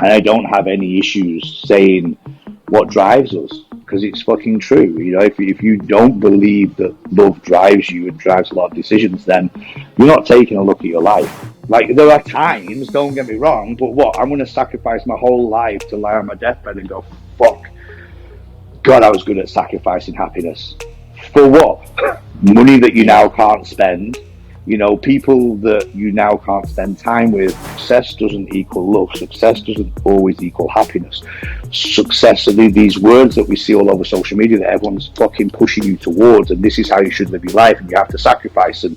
And I don't have any issues saying what drives us, because it's fucking true. You know, if you don't believe that love drives you and drives a lot of decisions, then you're not taking a look at your life. Like, there are times, don't get me wrong, but what? I'm going to sacrifice my whole life to lie on my deathbed and go, fuck, God, I was good at sacrificing happiness. For what? Money that you now Yeah. can't spend, you know, people that you now can't spend time with. Success doesn't equal love. Success doesn't always equal happiness. Success are these words that we see all over social media that everyone's fucking pushing you towards, and this is how you should live your life, and you have to sacrifice. And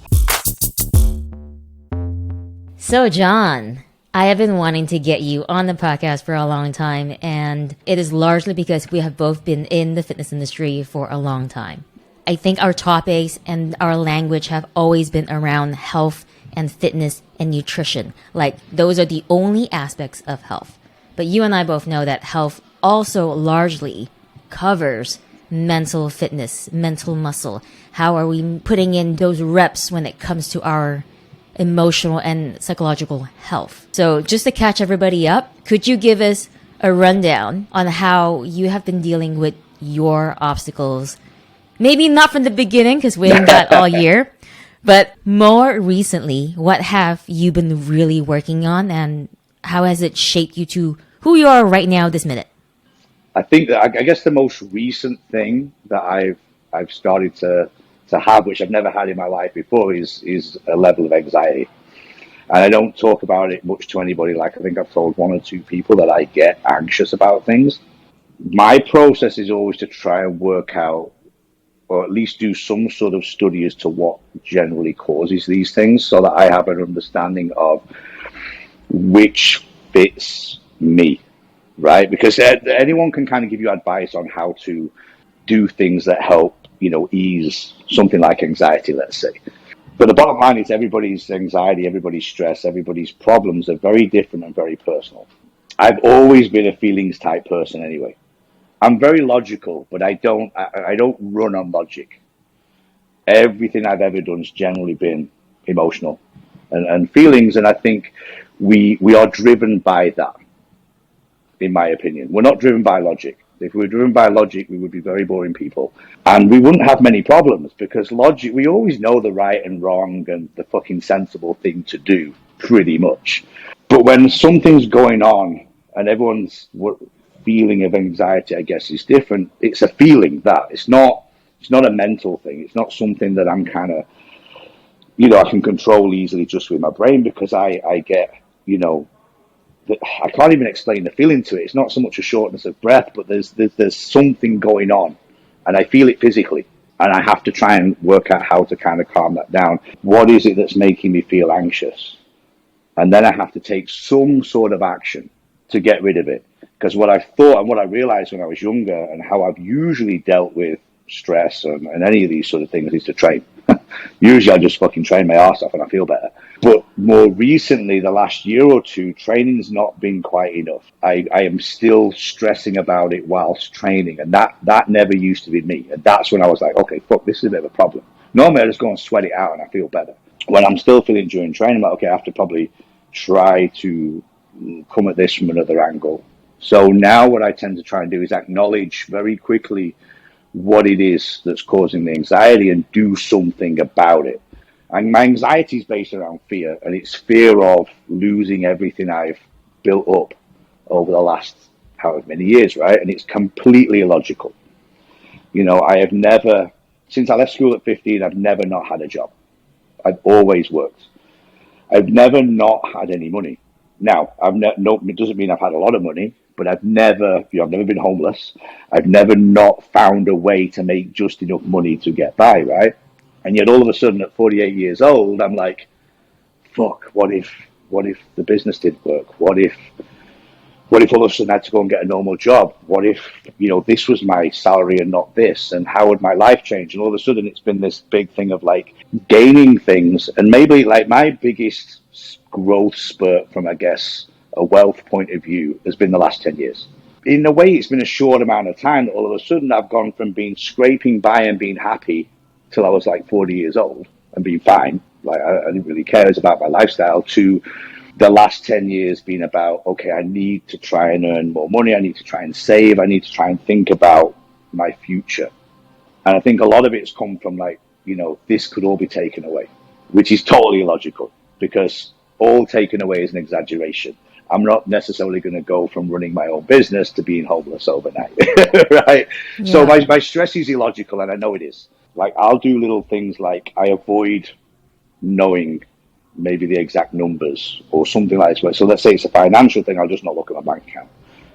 So, John, I have been wanting to get you on the podcast for a long time, and it is largely because we have both been in the fitness industry for a long time. I think our topics and our language have always been around health and fitness and nutrition. Like, those are the only aspects of health. But you and I both know that health also largely covers mental fitness, mental muscle. How are we putting in those reps when it comes to our emotional and psychological health? So just to catch everybody up, could you give us a rundown on how you have been dealing with your obstacles? Maybe not from the beginning, because we ain't got all year, but more recently, what have you been really working on, and how has it shaped you to who you are right now this minute? I think that I guess the most recent thing that I've started to have, which I've never had in my life before, is a level of anxiety. And I don't talk about it much to anybody. Like, I think I've told one or two people that I get anxious about things. My process is always to try and work out, or at least do some sort of study as to what generally causes these things, so that I have an understanding of which fits me, right? Because anyone can kind of give you advice on how to do things that help, you know, ease something like anxiety, let's say. But the bottom line is everybody's anxiety, everybody's stress, everybody's problems are very different and very personal. I've always been a feelings type person anyway. I'm very logical, but I don't run on logic. Everything I've ever done has generally been emotional and feelings, and I think we are driven by that, in my opinion. We're not driven by logic. If we were driven by logic, we would be very boring people. And we wouldn't have many problems, because logic, we always know the right and wrong and the fucking sensible thing to do, pretty much. But when something's going on and everyone's feeling of anxiety, I guess, is different, it's a feeling that it's not a mental thing. It's not something that I'm kind of, you know, I can control easily just with my brain, because I get, you know, I can't even explain the feeling to it. It's not so much a shortness of breath, but there's something going on, and I feel it physically, and I have to try and work out how to kind of calm that down. What is it that's making me feel anxious? And then I have to take some sort of action to get rid of it. Because what I thought and what I realized when I was younger, and how I've usually dealt with stress and any of these sort of things, is to train. Usually I just fucking train my ass off and I feel better. But more recently, the last year or two, training's not been quite enough. I am still stressing about it whilst training, and that never used to be me. And that's when I was like, okay, fuck, this is a bit of a problem. Normally I just go and sweat it out and I feel better. When I'm still feeling during training, I'm like, okay, I have to probably try to come at this from another angle. So now what I tend to try and do is acknowledge very quickly what it is that's causing the anxiety and do something about it. And my anxiety is based around fear, and it's fear of losing everything I've built up over the last however many years, right? And it's completely illogical. You know, I have never, since I left school at 15, I've never not had a job. I've always worked. I've never not had any money. Now, no, it doesn't mean I've had a lot of money, but I've never, you know, I've never been homeless. I've never not found a way to make just enough money to get by, right? And yet all of a sudden at 48 years old, I'm like, fuck, what if the business didn't work? What if all of a sudden I had to go and get a normal job? What if, you know, this was my salary and not this? And how would my life change? And all of a sudden it's been this big thing of like gaining things. And maybe like my biggest growth spurt from, I guess, a wealth point of view has been the last 10 years. In a way, it's been a short amount of time that all of a sudden I've gone from being scraping by and being happy till I was like 40 years old and being fine. Like I didn't really care about my lifestyle, to the last 10 years been about, okay, I need to try and earn more money. I need to try and save. I need to try and think about my future. And I think a lot of it's come from like, this could all be taken away, which is totally illogical because all taken away is an exaggeration. I'm not necessarily going to go from running my own business to being homeless overnight, right? So Yeah. my stress is illogical, and I know it is. Like, I'll do little things like I avoid knowing maybe the exact numbers or something like this. So let's say it's a financial thing, I'll just not look at my bank account.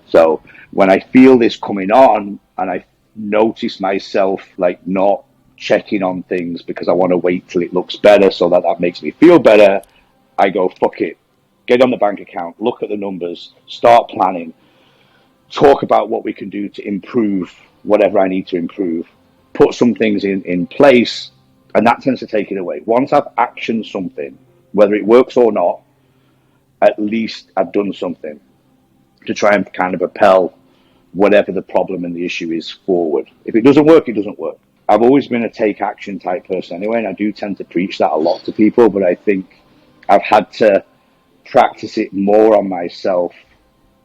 So when I feel this coming on and I notice myself like not checking on things because I want to wait till it looks better so that makes me feel better, I go, fuck it. Get on the bank account, look at the numbers, start planning, talk about what we can do to improve whatever I need to improve, put some things in place, and that tends to take it away. Once I've actioned something, whether it works or not, at least I've done something to try and kind of propel whatever the problem and the issue is forward. If it doesn't work, it doesn't work. I've always been a take action type person anyway, and I do tend to preach that a lot to people, but I think I've had to practice it more on myself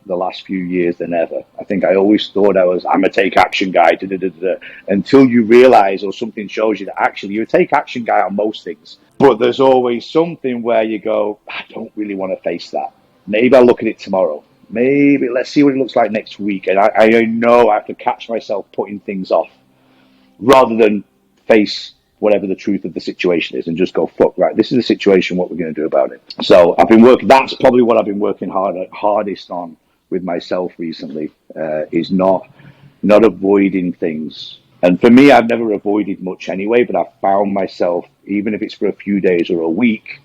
the last few years than ever. I think I always thought I'm a take action guy, until you realize or something shows you that actually you're a take action guy on most things. But there's always something where you go, I don't really want to face that. Maybe I'll look at it tomorrow. Maybe let's see what it looks like next week. And I know I have to catch myself putting things off rather than face whatever the truth of the situation is and just go, fuck, right, this is the situation, what we're going to do about it. So I've been working, that's probably what I've been working hardest on with myself recently, is not avoiding things. And for me, I've never avoided much anyway, but I've found myself, even if it's for a few days or a week,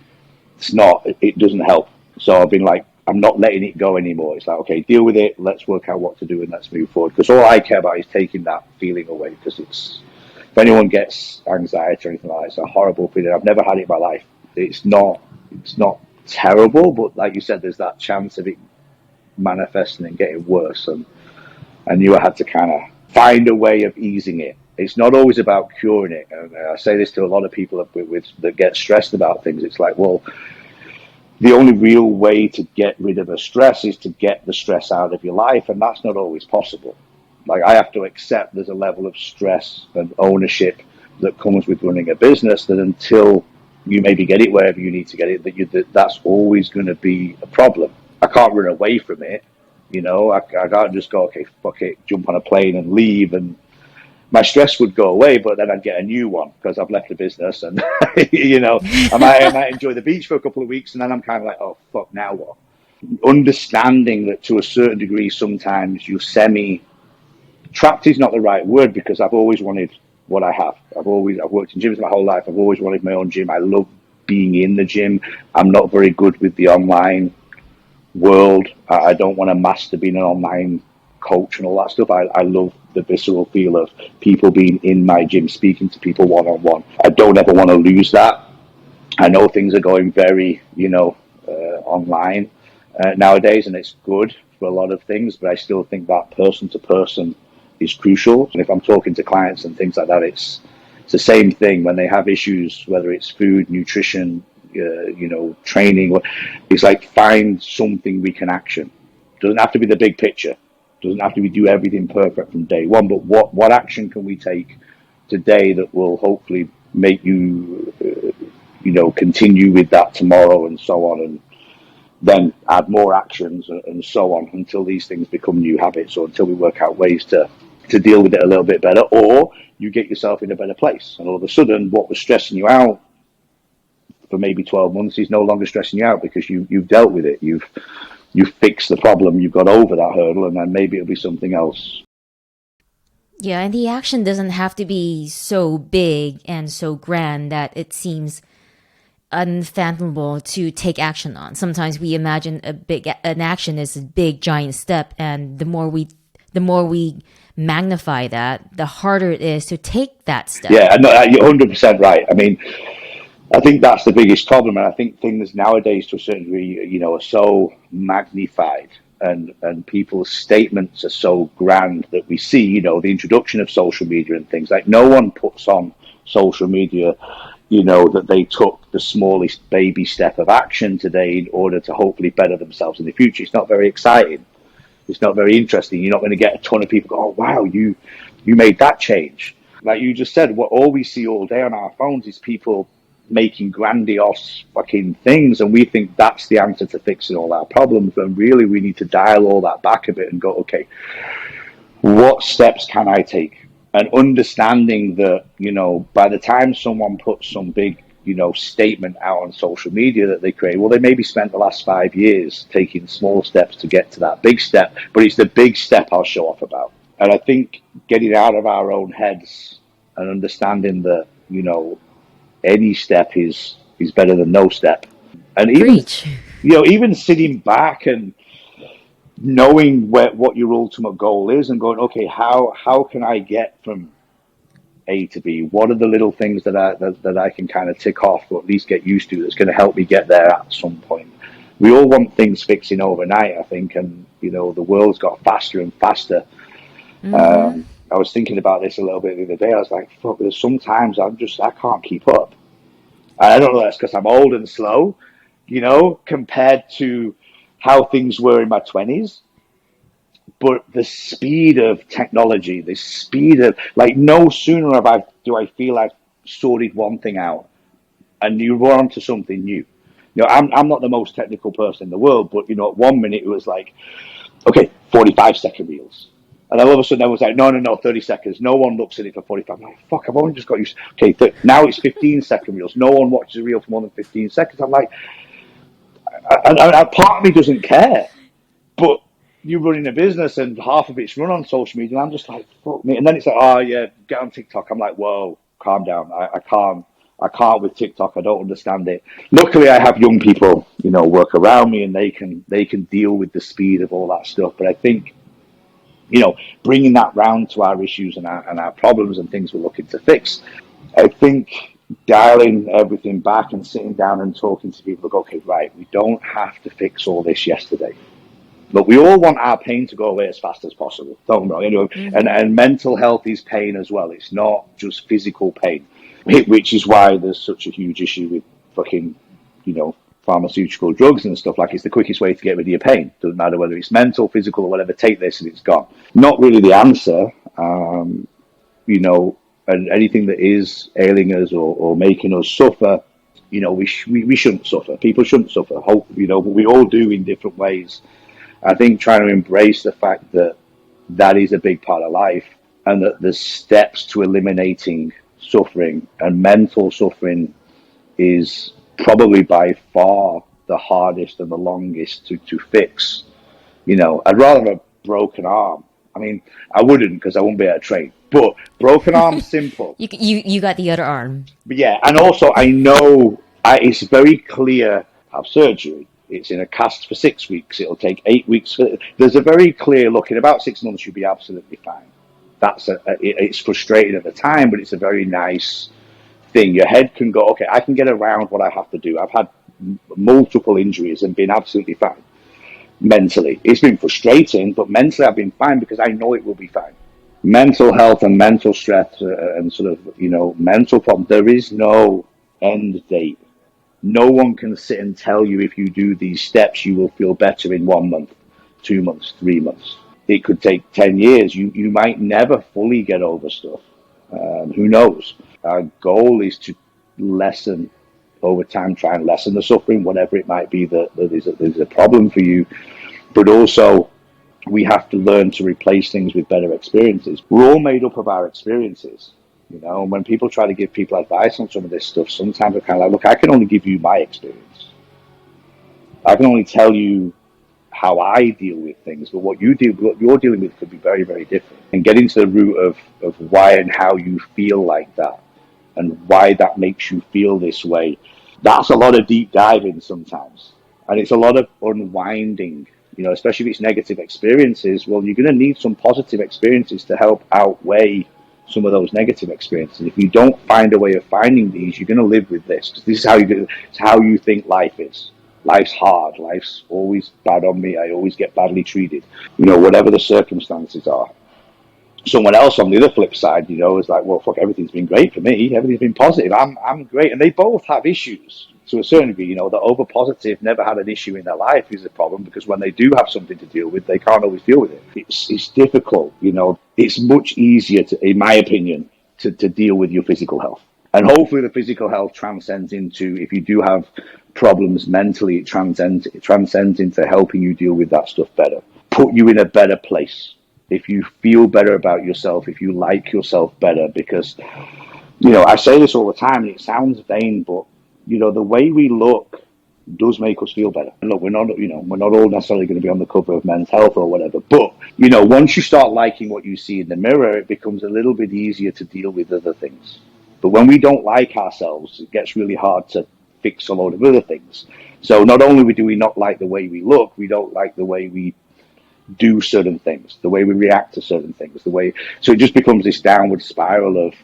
it doesn't help. So I've been like, I'm not letting it go anymore. It's like, okay, deal with it. Let's work out what to do and let's move forward. Because all I care about is taking that feeling away. Because if anyone gets anxiety or anything like that, it's a horrible feeling. I've never had it in my life. It's not terrible, but like you said, there's that chance of it manifesting and getting worse. And I knew I had to kind of find a way of easing it. It's not always about curing it. And I say this to a lot of people that get stressed about things. It's like, well, the only real way to get rid of a stress is to get the stress out of your life, and that's not always possible. Like, I have to accept there's a level of stress and ownership that comes with running a business that until you maybe get it wherever you need to get it, that's always going to be a problem. I can't run away from it. I can't just go, okay, fuck it, jump on a plane and leave, and my stress would go away, but then I'd get a new one because I've left the business, and I might enjoy the beach for a couple of weeks, and then I'm kind of like, oh fuck, now what? Understanding that to a certain degree, sometimes you trapped is not the right word, because I've always wanted what I have. I've worked in gyms my whole life. I've always wanted my own gym. I love being in the gym. I'm not very good with the online world. I don't want to master being an online coach and all that stuff. I love the visceral feel of people being in my gym, speaking to people one-on-one. I don't ever want to lose that. I know things are going very, online nowadays, and it's good for a lot of things, but I still think that person-to-person is crucial. And if I'm talking to clients and things like that, it's the same thing when they have issues, whether it's food, nutrition, training. It's like, find something we can action. Doesn't have to be the big picture. Doesn't have to be do everything perfect from day one. But what action can we take today that will hopefully make you, continue with that tomorrow, and so on, and then add more actions and so on until these things become new habits, or until we work out ways to deal with it a little bit better, or you get yourself in a better place, and all of a sudden what was stressing you out for maybe 12 months is no longer stressing you out because you've dealt with it. You've fixed the problem. You've got over that hurdle, and then maybe it'll be something else. Yeah, and the action doesn't have to be so big and so grand that it seems unfathomable to take action on. Sometimes we imagine an action is a big giant step, and the more we magnify that, the harder it is to take that step. Yeah, no, you're 100% right. I mean, I think that's the biggest problem, and I think things nowadays, to a certain degree, are so magnified, and people's statements are so grand that we see, the introduction of social media and things like, no one puts on social media, that they took the smallest baby step of action today in order to hopefully better themselves in the future. It's not very exciting. It's not very interesting. You're not going to get a ton of people go, oh, wow, you made that change. Like you just said, what all we see all day on our phones is people making grandiose fucking things, and we think that's the answer to fixing all our problems. When really we need to dial all that back a bit and go, okay, what steps can I take? And understanding that, by the time someone puts some big, statement out on social media that they create, well, they maybe spent the last 5 years taking small steps to get to that big step, but it's the big step I'll show off about. And I think getting out of our own heads and understanding that, any step is better than no step. And even, Preach. even sitting back and knowing what your ultimate goal is and going, okay, how can I get from A to B? What are the little things that I can kind of tick off or at least get used to that's going to help me get there at some point? We all want things fixing overnight, I think, and the world's got faster and faster. I was thinking about this a little bit the other day. I was like, fuck, there's sometimes I can't keep up. And I don't know, that's because I'm old and slow, compared to how things were in my 20s. But the speed of technology, the speed of, like, no sooner do I feel I've sorted one thing out and you run on to something new. I'm not the most technical person in the world, but, at 1 minute it was like, okay, 45-second reels. And then all of a sudden I was like, no, 30 seconds. No one looks at it for 45. I'm like, fuck, I've only just got used. Okay, now it's 15-second reels. No one watches a reel for more than 15 seconds. I'm like, part of me doesn't care. But you're running a business and half of it's run on social media. And I'm just like, fuck me. And then it's like, oh yeah, get on TikTok. I'm like, whoa, calm down. I can't with TikTok. I don't understand it. Luckily, I have young people, work around me, and they can deal with the speed of all that stuff. But I think, bringing that round to our issues and our problems and things we're looking to fix, I think dialing everything back and sitting down and talking to people, like, okay, right, we don't have to fix all this yesterday. Look, we all want our pain to go away as fast as possible. Don't get me wrong. And mental health is pain as well. It's not just physical pain, which is why there's such a huge issue with fucking, pharmaceutical drugs and stuff. Like, it's the quickest way to get rid of your pain. Doesn't matter whether it's mental, physical, or whatever. Take this and it's gone. Not really the answer, and anything that is ailing us or making us suffer, we shouldn't suffer. People shouldn't suffer. But we all do in different ways. I think trying to embrace the fact that is a big part of life, and that the steps to eliminating suffering and mental suffering is probably by far the hardest and the longest to fix. I'd rather have a broken arm. I mean, I wouldn't, because I wouldn't be able to train. But broken arm's simple. You got the other arm. But yeah, and also I know it's very clear. Have surgery. It's in a cast for 6 weeks. It'll take 8 weeks. There's a very clear look. In about 6 months, you'll be absolutely fine. It's frustrating at the time, but it's a very nice thing. Your head can go, okay, I can get around what I have to do. I've had multiple injuries and been absolutely fine. Mentally, it's been frustrating, but mentally I've been fine because I know it will be fine. Mental health and mental stress and sort of, mental problems, there is no end date. No one can sit and tell you if you do these steps, you will feel better in 1 month, 2 months, 3 months. It could take 10 years. You might never fully get over stuff. Who knows? Our goal is to lessen over time, try and lessen the suffering, whatever it might be that is a problem for you. But also, we have to learn to replace things with better experiences. We're all made up of our experiences. And when people try to give people advice on some of this stuff, sometimes they're kind of like, look, I can only give you my experience. I can only tell you how I deal with things, but what you're dealing with could be very, very different. And getting to the root of why and how you feel like that and why that makes you feel this way, that's a lot of deep diving sometimes. And it's a lot of unwinding, especially if it's negative experiences. Well, you're going to need some positive experiences to help outweigh some of those negative experiences. If you don't find a way of finding these, you're going to live with this. Because this is how you do. It's how you think life is. Life's hard. Life's always bad on me. I always get badly treated. Whatever the circumstances are. someone else on the other flip side, is like, well, fuck, everything's been great for me. Everything's been positive. I'm great. And they both have issues to a certain degree. The over positive never had an issue in their life is a problem, because when they do have something to deal with, they can't always deal with it. It's difficult. It's much easier to, in my opinion, to deal with your physical health. And hopefully the physical health transcends into, if you do have problems mentally, it transcends into helping you deal with that stuff better. Put you in a better place. If you feel better about yourself, if you like yourself better, because, I say this all the time, and it sounds vain, but, the way we look does make us feel better. And look, we're not all necessarily going to be on the cover of Men's Health or whatever, but, once you start liking what you see in the mirror, it becomes a little bit easier to deal with other things. But when we don't like ourselves, it gets really hard to fix a load of other things. So not only do we not like the way we look, we don't like the way we do certain things, the way we react to certain things, so it just becomes this downward spiral of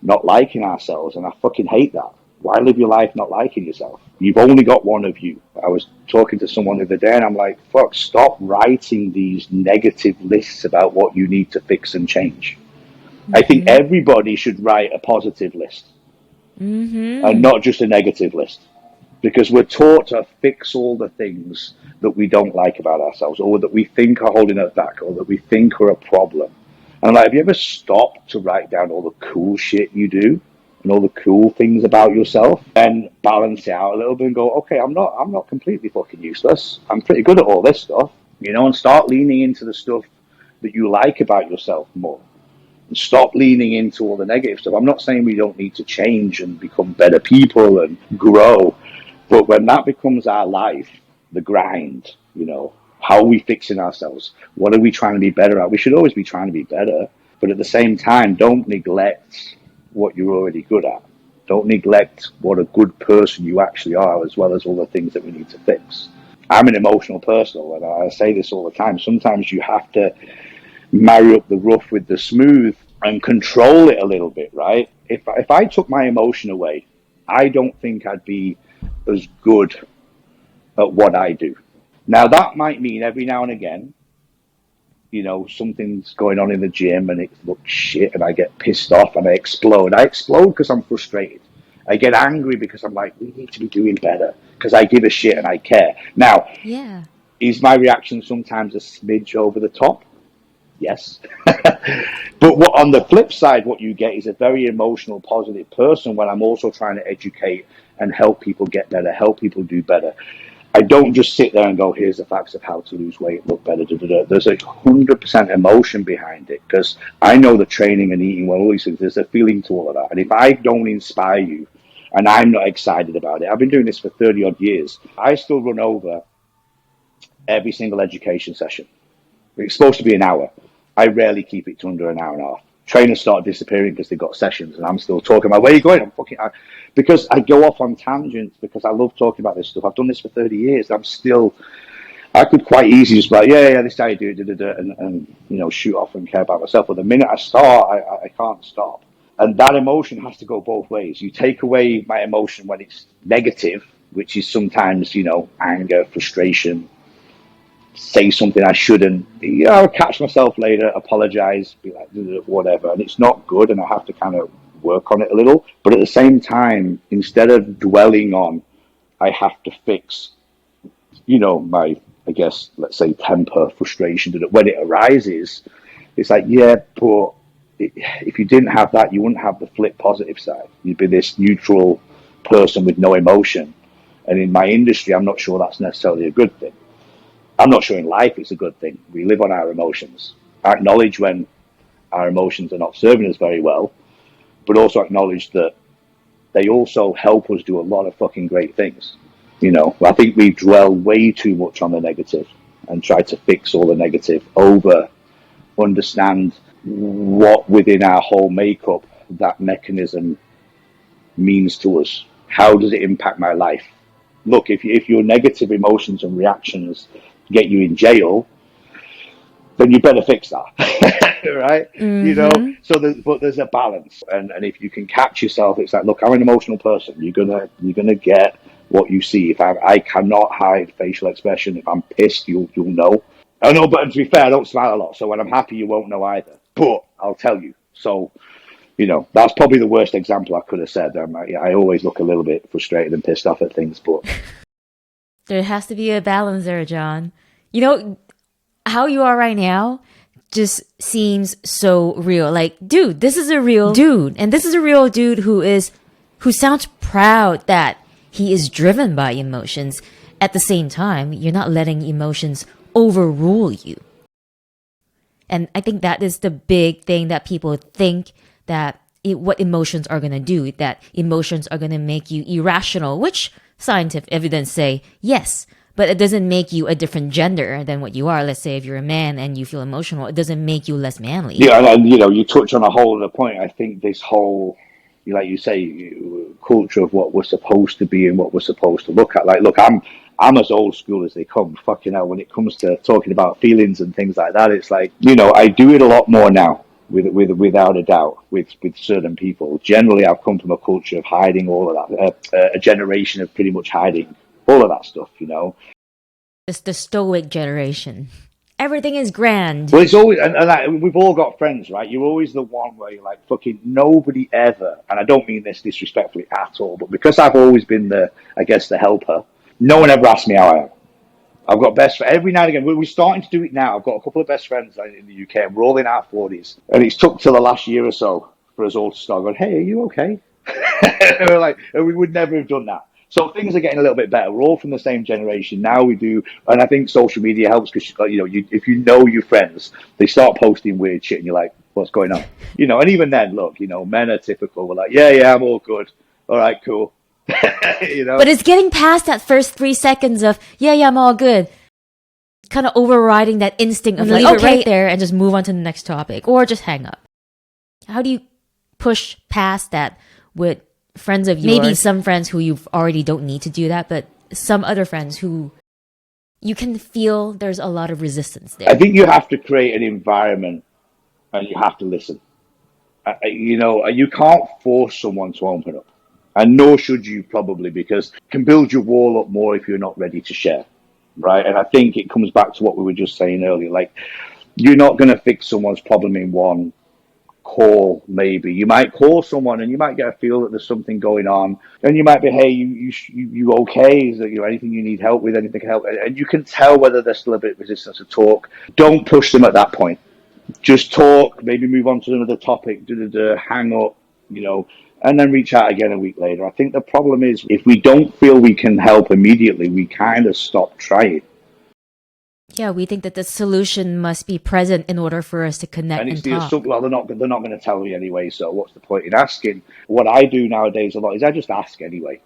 not liking ourselves, and I fucking hate that. Why live your life not liking yourself? You've only got one of you. I was talking to someone the other day, and I'm like, fuck, stop writing these negative lists about what you need to fix and change. Mm-hmm. I think everybody should write a positive list, and not just a negative list, because we're taught to fix all the things that we don't like about ourselves, or that we think are holding us back, or that we think are a problem. And I'm like, have you ever stopped to write down all the cool shit you do and all the cool things about yourself, and balance it out a little bit and go, okay, I'm not completely fucking useless. I'm pretty good at all this stuff, and start leaning into the stuff that you like about yourself more. And stop leaning into all the negative stuff. I'm not saying we don't need to change and become better people and grow, but when that becomes our life, the grind, how are we fixing ourselves? What are we trying to be better at? We should always be trying to be better, but at the same time, don't neglect what you're already good at. Don't neglect what a good person you actually are, as well as all the things that we need to fix. I'm an emotional person, and I say this all the time. Sometimes you have to marry up the rough with the smooth and control it a little bit, right? If I took my emotion away, I don't think I'd be as good at what I do. Now, that might mean every now and again, something's going on in the gym and it looks shit, and I get pissed off and I explode. I explode because I'm frustrated. I get angry because I'm like, we need to be doing better, because I give a shit and I care. Now, is my reaction sometimes a smidge over the top? Yes. But on the flip side, what you get is a very emotional, positive person when I'm also trying to educate and help people get better, help people do better. I don't just sit there and go, here's the facts of how to lose weight, look better. There's 100% emotion behind it, because I know the training and eating well, all these things, there's a feeling to all of that. And if I don't inspire you and I'm not excited about it, I've been doing this for 30 odd years, I still run over every single education session. It's supposed to be an hour. I rarely keep it to under an hour and a half. Trainers start disappearing because they've got sessions, and I'm still talking about, where are you going? Because I go off on tangents, because I love talking about this stuff. I've done this for 30 years. I could quite easily just be like, yeah, this is how you do it, and shoot off and care about myself. But the minute I start, I can't stop. And that emotion has to go both ways. You take away my emotion when it's negative, which is sometimes, anger, frustration, say something I shouldn't. I'll catch myself later, apologize, be like, whatever. And it's not good, and I have to kind of work on it a little. But at the same time, instead of dwelling on, I have to fix, my, I guess, let's say, temper, frustration, when it arises, it's like, yeah, but if you didn't have that, you wouldn't have the flip positive side. You'd be this neutral person with no emotion. And in my industry, I'm not sure that's necessarily a good thing. I'm not sure in life it's a good thing. We live on our emotions. I acknowledge when our emotions are not serving us very well, but also acknowledge that they also help us do a lot of fucking great things. I think we dwell way too much on the negative and try to fix all the negative over understand what within our whole makeup that mechanism means to us. How does it impact my life? Look, if your negative emotions and reactions get you in jail, then you better fix that, right? Mm-hmm. But there's a balance, and if you can catch yourself, it's like, look, I'm an emotional person. You're gonna get what you see. If I cannot hide facial expression. If I'm pissed, you'll know. I know, but to be fair, I don't smile a lot, so when I'm happy, you won't know either. But I'll tell you. So, that's probably the worst example I could have said. I always look a little bit frustrated and pissed off at things, but There has to be a balance there, John. You know, how you are right now just seems so real. Like, dude, this is a real dude. And this is a real dude who sounds proud that he is driven by emotions. At the same time, you're not letting emotions overrule you. And I think that is the big thing that people think that what emotions are going to do, that emotions are going to make you irrational, which scientific evidence say yes, but it doesn't make you a different gender than what you are. Let's say if you're a man and you feel emotional, it doesn't make you less manly. Yeah, and you touch on a whole other point. I think this whole, like you say, culture of what we're supposed to be and what we're supposed to look at. Like, look, I'm as old school as they come. Fucking hell, when it comes to talking about feelings and things like that, it's like, I do it a lot more now, without a doubt, with certain people. Generally, I've come from a culture of hiding all of that, a generation of pretty much hiding all of that stuff. It's the stoic generation. Everything is grand. Well, it's always, and we've all got friends, right? You're always the one where you're like, fucking nobody ever, and I don't mean this disrespectfully at all, but because I've always been the helper, no one ever asks me how I am. I've got best friends every now and again. We're starting to do it now. I've got a couple of best friends in the UK, and we're all in our 40s. And it's took till the last year or so for us all to start going, hey, are you okay? And we're like, we would never have done that. So things are getting a little bit better. We're all from the same generation now. We do, and I think social media helps because if you know your friends, they start posting weird shit, and you're like, what's going on? And even then, look, men are typical. We're like, yeah, I'm all good. All right, cool. But it's getting past that first 3 seconds of yeah, I'm all good, kind of overriding that instinct of like, leave it right there and just move on to the next topic or just hang up. How do you push past that with friends of yours? Maybe some friends who you already don't need to do that, but some other friends who you can feel there's a lot of resistance there. I think you have to create an environment and you have to listen. You can't force someone to open up. And nor should you probably, because it can build your wall up more if you're not ready to share, right? And I think it comes back to what we were just saying earlier. Like, you're not going to fix someone's problem in one call, maybe. You might call someone and you might get a feel that there's something going on. And you might be, hey, you okay? Is there anything you need help with? Anything can help? And you can tell whether there's still a bit of resistance to talk. Don't push them at that point. Just talk, maybe move on to another topic, hang up, and then reach out again a week later. I think the problem is if we don't feel we can help immediately, we kind of stop trying. Yeah, we think that the solution must be present in order for us to connect and talk. Well, they're not going to tell me anyway, so what's the point in asking? What I do nowadays a lot is I just ask anyway.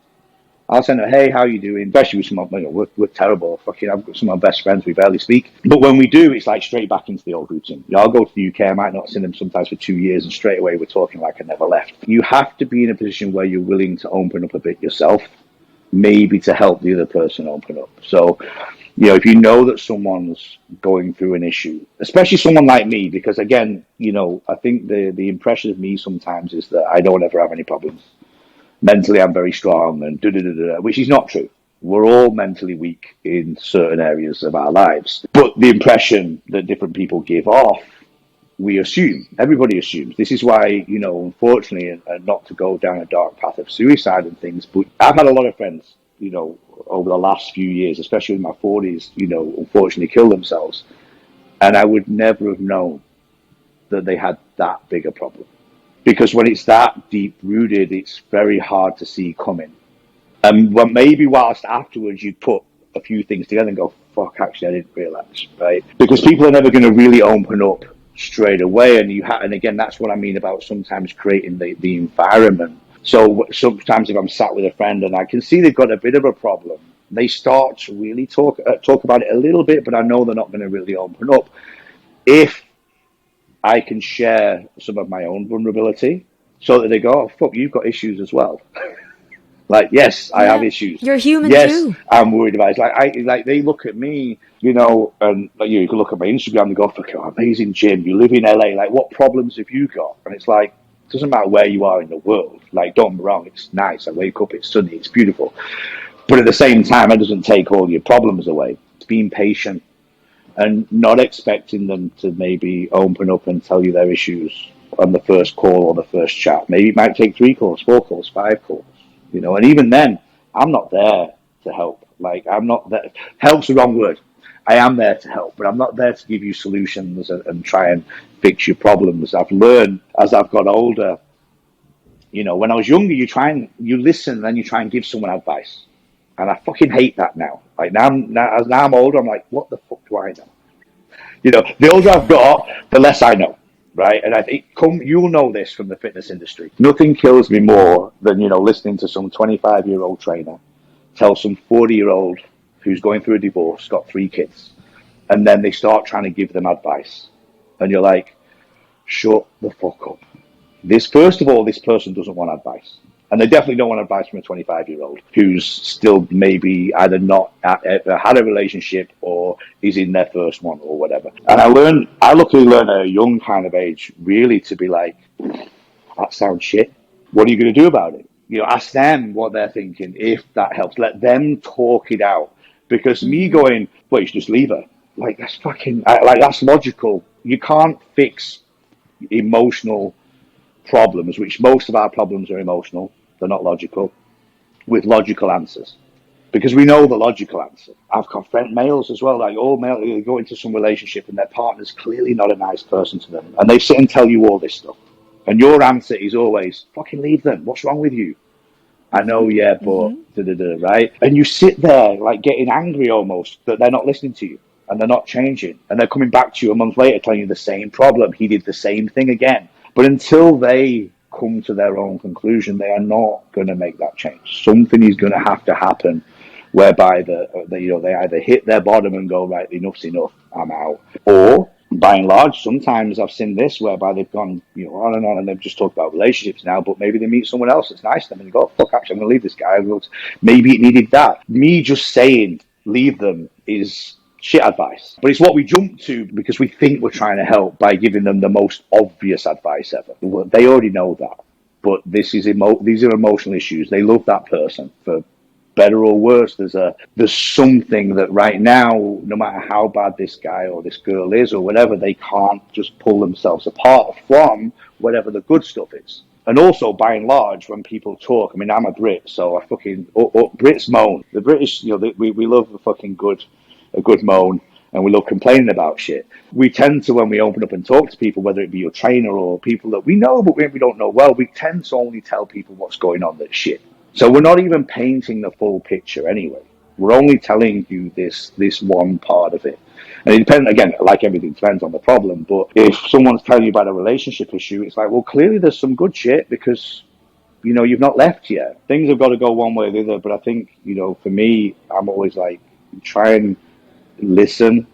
I'll send her, hey, how you doing? Especially with some of we're terrible. Fucking, I've got some of my best friends, we barely speak. But when we do, it's like straight back into the old routine. I'll go to the UK, I might not see them sometimes for 2 years, and straight away we're talking like I never left. You have to be in a position where you're willing to open up a bit yourself, maybe to help the other person open up. So, if you know that someone's going through an issue, especially someone like me, because again, I think the impression of me sometimes is that I don't ever have any problems. Mentally, I'm very strong, and which is not true. We're all mentally weak in certain areas of our lives. But the impression that different people give off, we assume. Everybody assumes. This is why, unfortunately, and not to go down a dark path of suicide and things, but I've had a lot of friends, over the last few years, especially in my 40s, unfortunately kill themselves. And I would never have known that they had that big a problem. Because when it's that deep rooted, it's very hard to see coming. And maybe whilst afterwards you put a few things together and go, fuck, actually, I didn't realize, right? Because people are never going to really open up straight away. And again, that's what I mean about sometimes creating the environment. So sometimes if I'm sat with a friend and I can see they've got a bit of a problem, they start to really talk about it a little bit, but I know they're not going to really open up. If I can share some of my own vulnerability so that they go, oh, fuck, you've got issues as well. Like, yes, I have issues. You're human too. Yes, I'm worried about it. Like they look at me, and you can look at my Instagram and go, fuck, amazing gym. You live in LA. Like, what problems have you got? And it's like, it doesn't matter where you are in the world. Like, don't be wrong. It's nice. I wake up, it's sunny, it's beautiful. But at the same time, it doesn't take all your problems away. It's being patient. and not expecting them to maybe open up and tell you their issues on the first call or the first chat. Maybe it might take 3 calls, 4 calls, 5 calls, and even then, I'm not there to help. Like, I'm not there. Help's the wrong word. I am there to help, but I'm not there to give you solutions and try and fix your problems. I've learned as I've got older, when I was younger, you listen and then you try and give someone advice. And I fucking hate that now. Like now I'm older, I'm like, what the fuck do I know? The older I've got, the less I know, right? And you'll know this from the fitness industry. Nothing kills me more than listening to some 25-year-old trainer tell some 40-year-old who's going through a divorce, got 3 kids, and then they start trying to give them advice, and you're like, shut the fuck up. First of all, this person doesn't want advice. And they definitely don't want advice from a 25-year-old who's still maybe either not had a relationship or is in their first one or whatever. And I luckily learned at a young kind of age, really, to be like, that sounds shit. What are you going to do about it? Ask them what they're thinking, if that helps. Let them talk it out. Because me going, well, you should just leave her. Like, that's logical. You can't fix emotional problems, which most of our problems are emotional. They're not logical, with logical answers. Because we know the logical answer. I've got males as well, like all males, they go into some relationship and their partner's clearly not a nice person to them. And they sit and tell you all this stuff. And your answer is always, fucking leave them. What's wrong with you? I know, yeah, but right? And you sit there like getting angry almost that they're not listening to you and they're not changing. And they're coming back to you a month later telling you the same problem. He did the same thing again. But until they come to their own conclusion, they are not going to make that change. Something is going to have to happen whereby they either hit their bottom and go, right, enough's enough, I'm out. Or, by and large, sometimes I've seen this whereby they've gone on and they've just talked about relationships now, but maybe they meet someone else that's nice to them and they go, fuck, actually, I'm going to leave this guy. Maybe it needed that. Me just saying leave them is shit advice. But it's what we jump to because we think we're trying to help by giving them the most obvious advice ever. Well, they already know that. But these are emotional issues. They love that person for better or worse. There's something that right now, no matter how bad this guy or this girl is or whatever, they can't just pull themselves apart from whatever the good stuff is. And also, by and large, when people talk, I mean, I'm a Brit, so I fucking Brits moan. The British, we love a good moan, and we love complaining about shit. We tend to, when we open up and talk to people, whether it be your trainer or people that we know but we don't know well, we tend to only tell people what's going on that's shit. So we're not even painting the full picture anyway. We're only telling you this one part of it. And it depends, again, like everything, depends on the problem. But if someone's telling you about a relationship issue, it's like, well, clearly there's some good shit because, you've not left yet. Things have got to go one way or the other. But I think, for me, I'm always like, try and listen.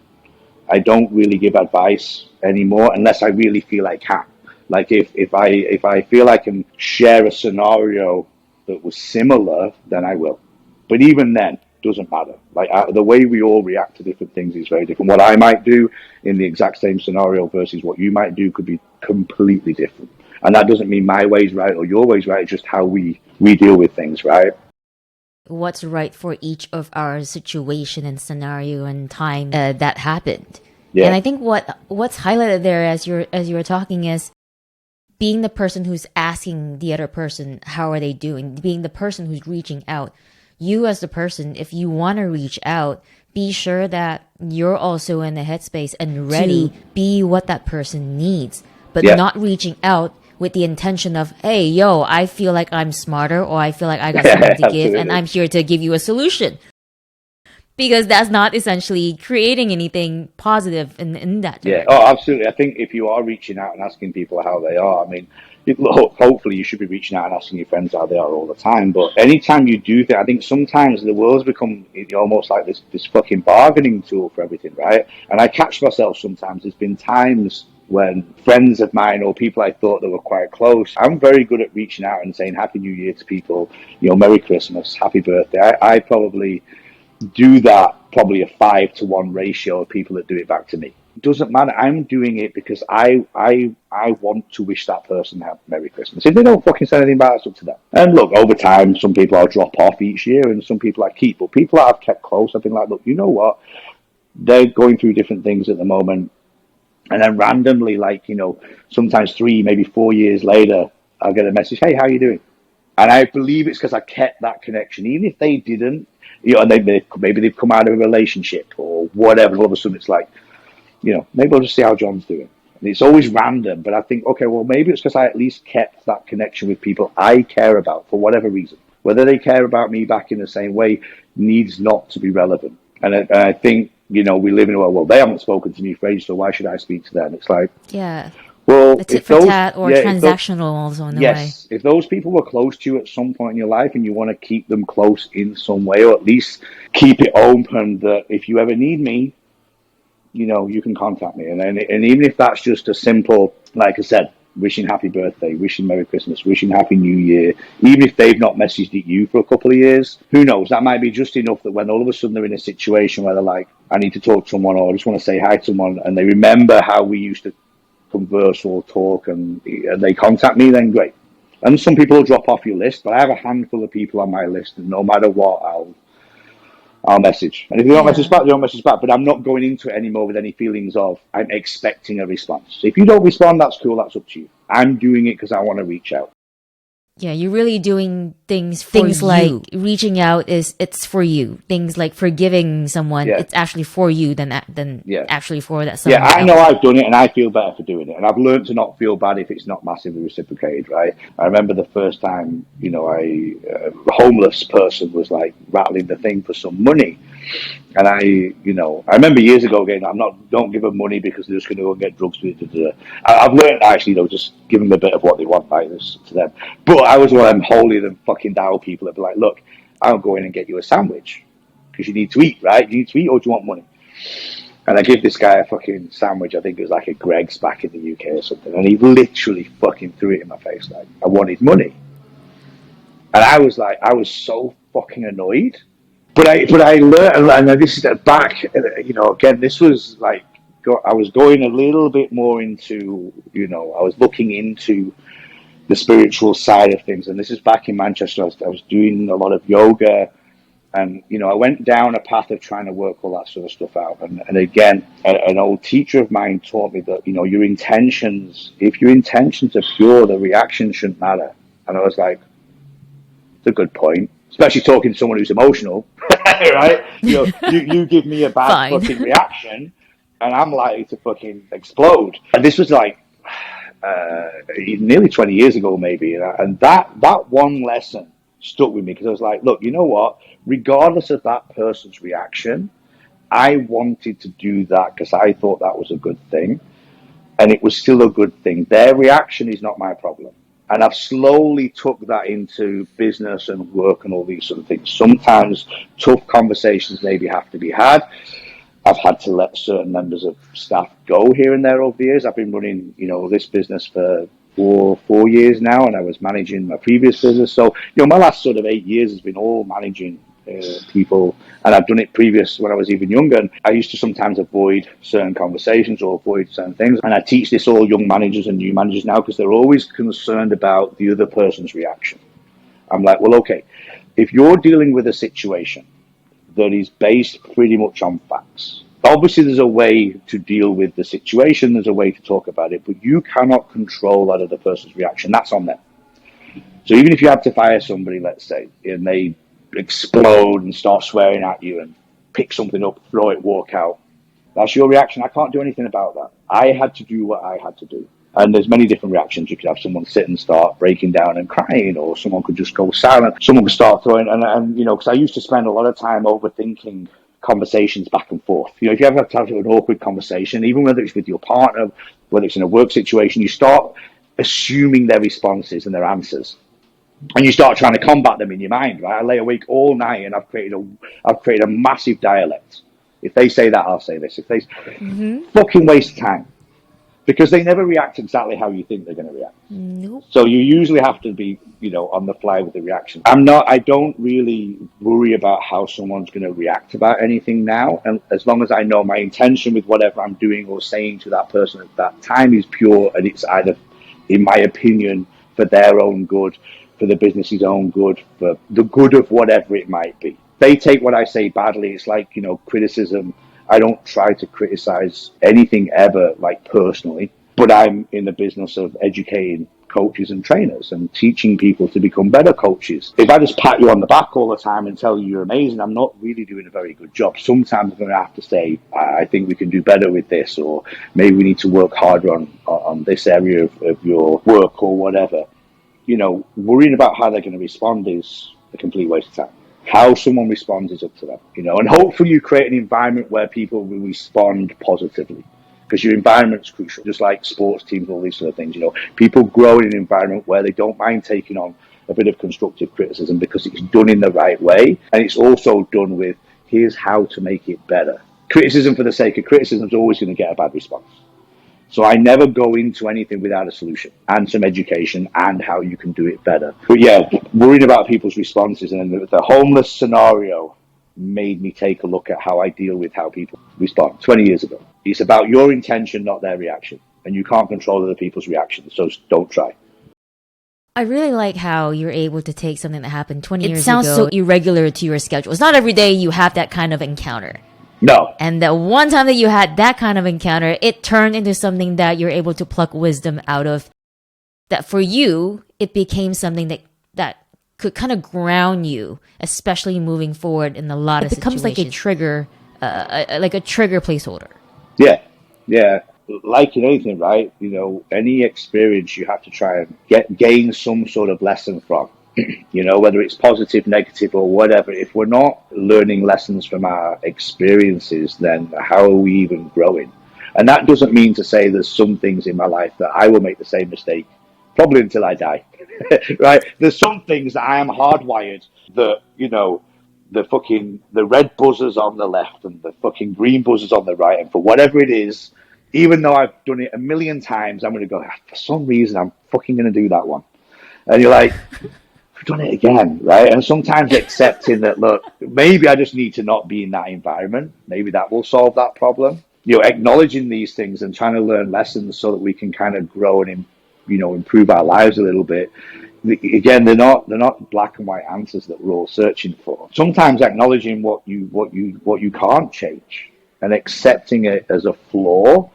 I don't really give advice anymore unless I really feel I can. Like if I feel I can share a scenario that was similar, then I will. But even then, doesn't matter. Like the way we all react to different things is very different. What I might do in the exact same scenario versus what you might do could be completely different. And that doesn't mean my way's right or your way's right. It's just how we deal with things, right? What's right for each of our situation and scenario and time that happened. Yeah. And I think what's highlighted there as you were talking is being the person who's asking the other person, how are they doing? Being the person who's reaching out. You as the person, if you want to reach out, be sure that you're also in the headspace and ready, be what that person needs, but not reaching out with the intention of, hey, yo, I feel like I'm smarter or I feel like I got something to give and I'm here to give you a solution. Because that's not essentially creating anything positive in that direction. Yeah, oh, absolutely. I think if you are reaching out and asking people how they are, I mean, hopefully you should be reaching out and asking your friends how they are all the time. But anytime you do that, I think sometimes the world's become almost like this fucking bargaining tool for everything, right? And I catch myself sometimes. There's been times when friends of mine or people I thought that were quite close, I'm very good at reaching out and saying Happy New Year to people, Merry Christmas, Happy Birthday. I probably do that probably a 5-to-1 ratio of people that do it back to me. It doesn't matter. I'm doing it because I want to wish that person a Merry Christmas. If they don't fucking say anything about it, it's up to them. And look, over time, some people I'll drop off each year and some people I keep. But people that I've kept close, I've been like, look, you know what? they're going through different things at the moment. And then randomly, like, sometimes 3, maybe 4 years later, I'll get a message, hey, how are you doing? And I believe it's because I kept that connection. Even if they didn't, and maybe they've come out of a relationship or whatever, all of a sudden it's like, maybe I'll just see how John's doing. And it's always random, but I think, okay, well, maybe it's because I at least kept that connection with people I care about for whatever reason. Whether they care about me back in the same way needs not to be relevant. And I think, we live in a world, well, they haven't spoken to me for ages, so why should I speak to them? It's like, Yeah. well, A tit for tat or transactional also in a way. Yes, if those people were close to you at some point in your life and you want to keep them close in some way, or at least keep it open that if you ever need me, you can contact me. And even if that's just a simple, like I said, wishing happy birthday, wishing Merry Christmas, wishing Happy New Year, even if they've not messaged at you for a couple of years, who knows? That might be just enough that when all of a sudden they're in a situation where they're like, I need to talk to someone, or I just want to say hi to someone, and they remember how we used to converse or talk, and they contact me, then great. And some people will drop off your list, but I have a handful of people on my list, and no matter what, I'll message. And if they don't message back, they don't message back. But I'm not going into it anymore with any feelings of I'm expecting a response. So if you don't respond, that's cool. That's up to you. I'm doing it because I want to reach out. Yeah, you're really doing things like reaching out it's for you. Things like forgiving someone, it's actually for you than actually for that someone. Yeah, I know I've done it and I feel better for doing it. And I've learned to not feel bad if it's not massively reciprocated, right? I remember the first time, a homeless person was like rattling the thing for some money. And I remember years ago again, don't give them money because they're just going to go and get drugs with it. I've learned actually, just give them a bit of what they want, right, to them. But I was one of them holier than fucking thou people that be like, look, I'll go in and get you a sandwich because you need to eat, right? Do you need to eat or do you want money? And I give this guy a fucking sandwich. I think it was like a Greg's back in the UK or something. And he literally fucking threw it in my face. Like, I wanted money. And I was so fucking annoyed. But I learned, and this is back, again, this was like, I was going a little bit more into, I was looking into the spiritual side of things. And this is back in Manchester. I was doing a lot of yoga. And, I went down a path of trying to work all that sort of stuff out. And again, an old teacher of mine taught me that, your intentions, if your intentions are pure, the reaction shouldn't matter. And I was like, it's a good point. Especially talking to someone who's emotional, right? You give me a bad fucking reaction, and I'm likely to fucking explode. And this was like nearly 20 years ago, maybe. And that one lesson stuck with me because I was like, look, you know what? Regardless of that person's reaction, I wanted to do that because I thought that was a good thing, and it was still a good thing. Their reaction is not my problem. And I've slowly took that into business and work and all these sort of things. Sometimes tough conversations maybe have to be had. I've had to let certain members of staff go here and there over the years. I've been running, this business for four years now, and I was managing my previous business. So, my last sort of 8 years has been all managing people, and I've done it previous when I was even younger. And I used to sometimes avoid certain conversations or avoid certain things. And I teach this all young managers and new managers now because they're always concerned about the other person's reaction. I'm like, well, okay, if you're dealing with a situation that is based pretty much on facts, obviously there's a way to deal with the situation, there's a way to talk about it, but you cannot control that other person's reaction. That's on them. So even if you have to fire somebody, let's say, and they explode and start swearing at you and pick something up, throw it, walk out, that's your reaction. I can't do anything about that. I had to do what I had to do. And there's many different reactions. You could have someone sit and start breaking down and crying, or someone could just go silent. Someone could start throwing, and because I used to spend a lot of time overthinking conversations back and forth. If you ever have to have an awkward conversation, even whether it's with your partner, whether it's in a work situation, you start assuming their responses and their answers. And you start trying to combat them in your mind, right? I lay awake all night and I've created a massive dialect. If they say that, I'll say this. If they fucking waste time. Because they never react exactly how you think they're going to react. Nope. So you usually have to be, on the fly with the reaction. I don't really worry about how someone's going to react about anything now. And as long as I know my intention with whatever I'm doing or saying to that person at that time is pure, and it's either, in my opinion, for their own good, for the business's own good, for the good of whatever it might be. They take what I say badly. It's like, criticism. I don't try to criticize anything ever, like personally, but I'm in the business of educating coaches and trainers and teaching people to become better coaches. If I just pat you on the back all the time and tell you you're amazing, I'm not really doing a very good job. Sometimes I'm going to have to say, I think we can do better with this, or maybe we need to work harder on this area of your work or whatever. You know, worrying about how they're going to respond is a complete waste of time. How someone responds is up to them, you know, and hopefully you create an environment where people will respond positively, because your environment's crucial, just like sports teams, all these sort of things, you know. People grow in an environment where they don't mind taking on a bit of constructive criticism because it's done in the right way, and it's also done with, here's how to make it better. Criticism for the sake of criticism is always going to get a bad response. So I never go into anything without a solution and some education and how you can do it better. But yeah, worrying about people's responses, and the homeless scenario made me take a look at how I deal with how people respond 20 years ago. It's about your intention, not their reaction. And you can't control other people's reactions, so don't try. I really like how you're able to take something that happened 20 years ago. It sounds so irregular to your schedule. It's not every day you have that kind of encounter. No. And the one time that you had that kind of encounter, it turned into something that you're able to pluck wisdom out of. That for you, it became something that could kind of ground you, especially moving forward in a lot of situations. It becomes like a trigger, like a trigger placeholder. Yeah, yeah. Like in anything, right? You know, any experience you have to try and gain some sort of lesson from. You know, whether it's positive, negative, or whatever. If we're not learning lessons from our experiences, then how are we even growing? And that doesn't mean to say there's some things in my life that I will make the same mistake, probably until I die. Right? There's some things that I am hardwired that, you know, the red buzzers on the left and the fucking green buzzers on the right, and for whatever it is, even though I've done it a million times, I'm going to go, for some reason, I'm fucking going to do that one. And you're like, I've done it again, right? And sometimes accepting that, look, maybe I just need to not be in that environment. Maybe that will solve that problem. You know, acknowledging these things and trying to learn lessons so that we can kind of grow and, you know, improve our lives a little bit. Again, they're not black and white answers that we're all searching for. Sometimes acknowledging what you can't change and accepting it as a flaw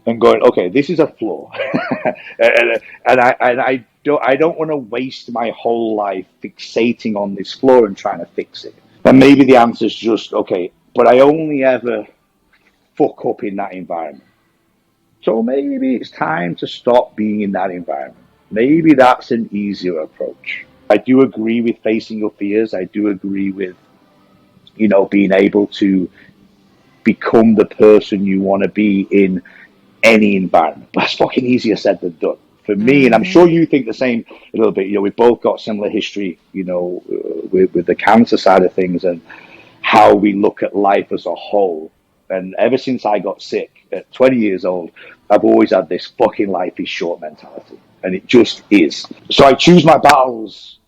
and going, okay, this is a flaw, and I don't want to waste my whole life fixating on this flaw and trying to fix it. And maybe the answer is just, okay, but I only ever fuck up in that environment. So maybe it's time to stop being in that environment. Maybe that's an easier approach. I do agree with facing your fears. I do agree with, you know, being able to become the person you want to be in any environment. That's fucking easier said than done for me. And I'm sure you think the same a little bit. You know, we've both got similar history, you know, with the cancer side of things and how we look at life as a whole. And ever since I got sick at 20 years old, I've always had this fucking life is short mentality. And it just is. So I choose my battles.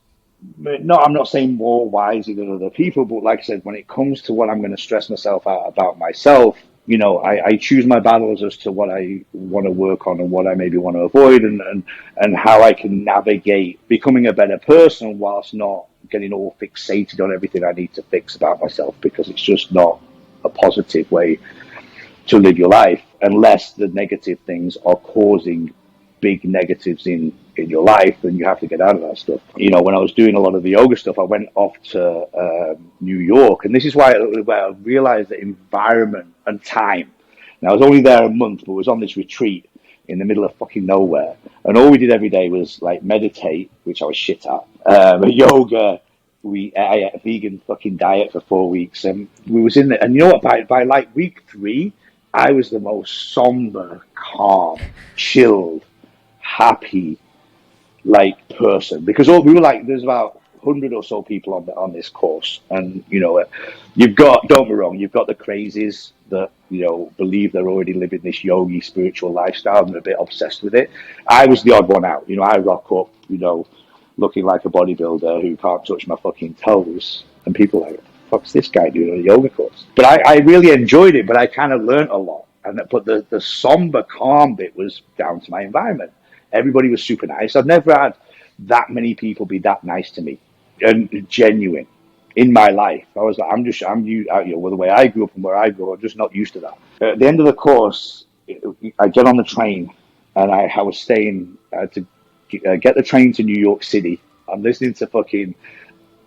No, I'm not saying more wisely than other people, but like I said, when it comes to what I'm going to stress myself out about myself, you know, I choose my battles as to what I want to work on and what I maybe want to avoid, and how I can navigate becoming a better person whilst not getting all fixated on everything I need to fix about myself, because it's just not a positive way to live your life unless the negative things are causing big negatives in your life, and you have to get out of that stuff. You know, when I was doing a lot of the yoga stuff, I went off to New York, and this is where I realized that environment and time. Now, I was only there a month, but I was on this retreat in the middle of fucking nowhere, and all we did every day was like meditate, which I was shit at, yoga. I ate a vegan fucking diet for 4 weeks, and we was in there. And you know what? By like week 3, I was the most somber, calm, chilled, happy, like person, because we were like, there's about 100 or so people on this course, and you know, you've got, don't be wrong, you've got the crazies that, you know, believe they're already living this yogi spiritual lifestyle and they're a bit obsessed with it. I was the odd one out. You know, I rock up, you know, looking like a bodybuilder who can't touch my fucking toes, and people are like, fuck's this guy doing a yoga course? But I really enjoyed it, but I kind of learned a lot. But the somber, calm bit was down to my environment. Everybody was super nice. I've never had that many people be that nice to me and genuine. in my life. I was like, well, the way I grew up and where I grew up, I'm just not used to that. At the end of the course, I get on the train, and I was staying to get the train to New York City. I'm listening to fucking.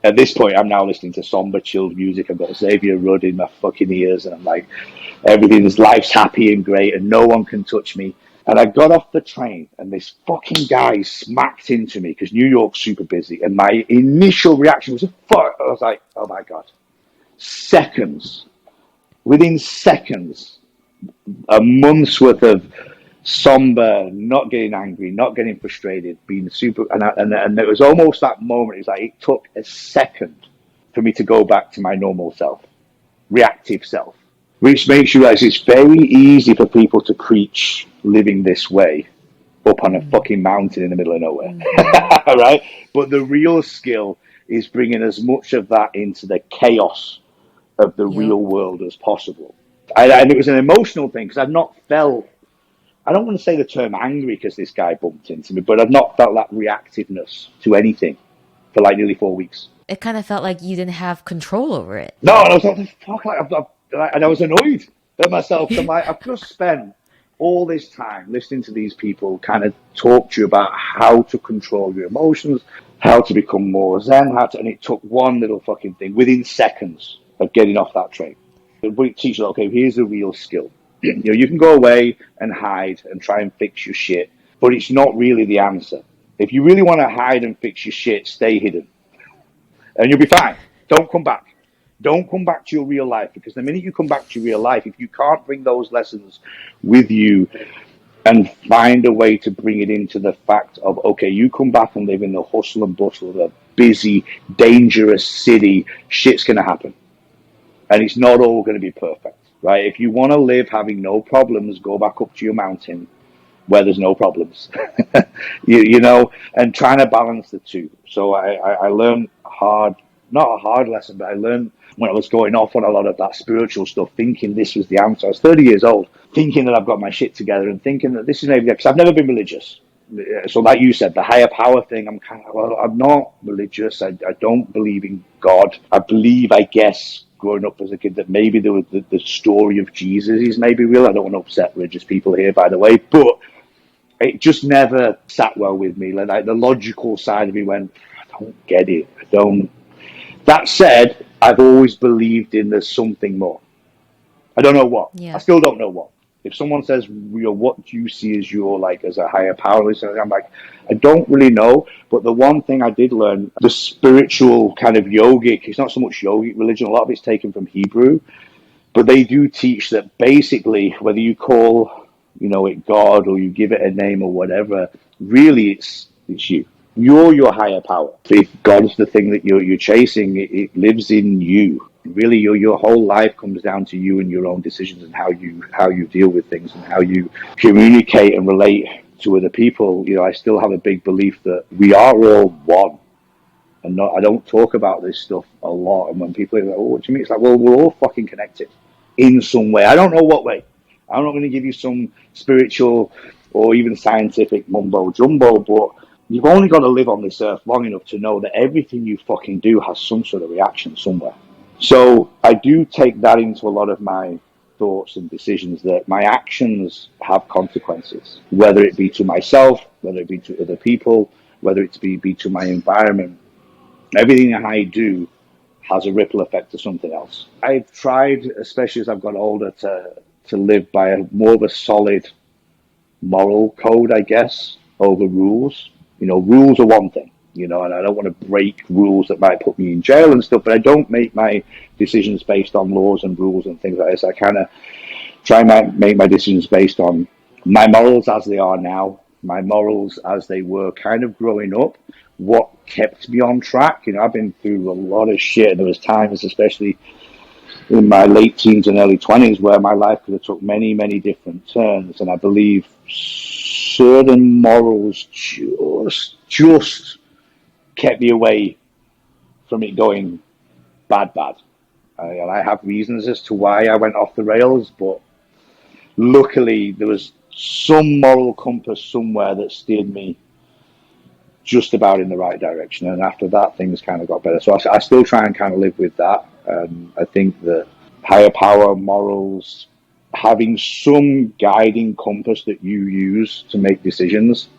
At this point, I'm now listening to somber, chilled music. I've got Xavier Rudd in my fucking ears, and I'm like, everything's life's happy and great, and no one can touch me. And I got off the train, and this fucking guy smacked into me because New York's super busy. And my initial reaction was, fuck. I was like, oh my God. Seconds. Within seconds, a month's worth of somber, not getting angry, not getting frustrated, being super. And it was almost that moment. It's like it took a second for me to go back to my normal self, reactive self, which makes you realize it's very easy for people to preach living this way up on a fucking mountain in the middle of nowhere, right? But the real skill is bringing as much of that into the chaos of the real world as possible. And it was an emotional thing because I've not felt, I don't want to say the term angry because this guy bumped into me, but I've not felt that reactiveness to anything for like nearly 4 weeks. It kind of felt like you didn't have control over it. No, and I was like, fuck, and I was annoyed at myself. I'm like, I've just spent all this time listening to these people kind of talk to you about how to control your emotions, how to become more zen, and it took one little fucking thing within seconds of getting off that train. We teach you, okay, here's the real skill. You can go away and hide and try and fix your shit, but it's not really the answer. If you really want to hide and fix your shit, stay hidden, and you'll be fine. Don't come back. Don't come back to your real life, because the minute you come back to your real life, if you can't bring those lessons with you and find a way to bring it into the fact of, okay, you come back and live in the hustle and bustle of a busy, dangerous city, shit's going to happen. And it's not all going to be perfect, right? If you want to live having no problems, go back up to your mountain where there's no problems, you know, and trying to balance the two. So I learned not a hard lesson, but I learned when I was going off on a lot of that spiritual stuff, thinking this was the answer. I was 30 years old, thinking that I've got my shit together and thinking that this is maybe, because I've never been religious. So like you said, the higher power thing, I'm kind of, well, I'm not religious. I don't believe in God. I believe, I guess, growing up as a kid, that maybe there was the story of Jesus is maybe real. I don't want to upset religious people here, by the way, but it just never sat well with me. Like the logical side of me went, I don't get it. I don't. That said, I've always believed in there's something more. I don't know what. Yeah. I still don't know what. If someone says, what do you see as your, like, as a higher power? I'm like, I don't really know. But the one thing I did learn, the spiritual kind of yogic, it's not so much yogic religion, a lot of it's taken from Hebrew, but they do teach that basically, whether you call, it God, or you give it a name or whatever, really it's you. You're your higher power. If God is the thing that you're chasing, it lives in you. Really, your whole life comes down to you and your own decisions and how you deal with things and how you communicate and relate to other people. I still have a big belief that we are all one. And I don't talk about this stuff a lot. And when people are like, what do you mean? It's like, well, we're all fucking connected in some way. I don't know what way. I'm not going to give you some spiritual or even scientific mumbo jumbo, but you've only got to live on this earth long enough to know that everything you fucking do has some sort of reaction somewhere. So I do take that into a lot of my thoughts and decisions, that my actions have consequences, whether it be to myself, whether it be to other people, whether it be to my environment. Everything I do has a ripple effect to something else. I've tried, especially as I've got older, to live by more of a solid moral code, I guess, over rules. Rules are one thing, and I don't want to break rules that might put me in jail and stuff, but I don't make my decisions based on laws and rules and things like this. I kind of try and make my decisions based on my morals as they are now, my morals as they were kind of growing up, what kept me on track. I've been through a lot of shit. There was times, especially in my late teens and early 20s, where my life could have took many, many different turns. And I believe certain morals just kept me away from it going bad. And I have reasons as to why I went off the rails, but luckily there was some moral compass somewhere that steered me just about in the right direction. And after that, things kind of got better. So I still try and kind of live with that. I think that higher power, morals, having some guiding compass that you use to make decisions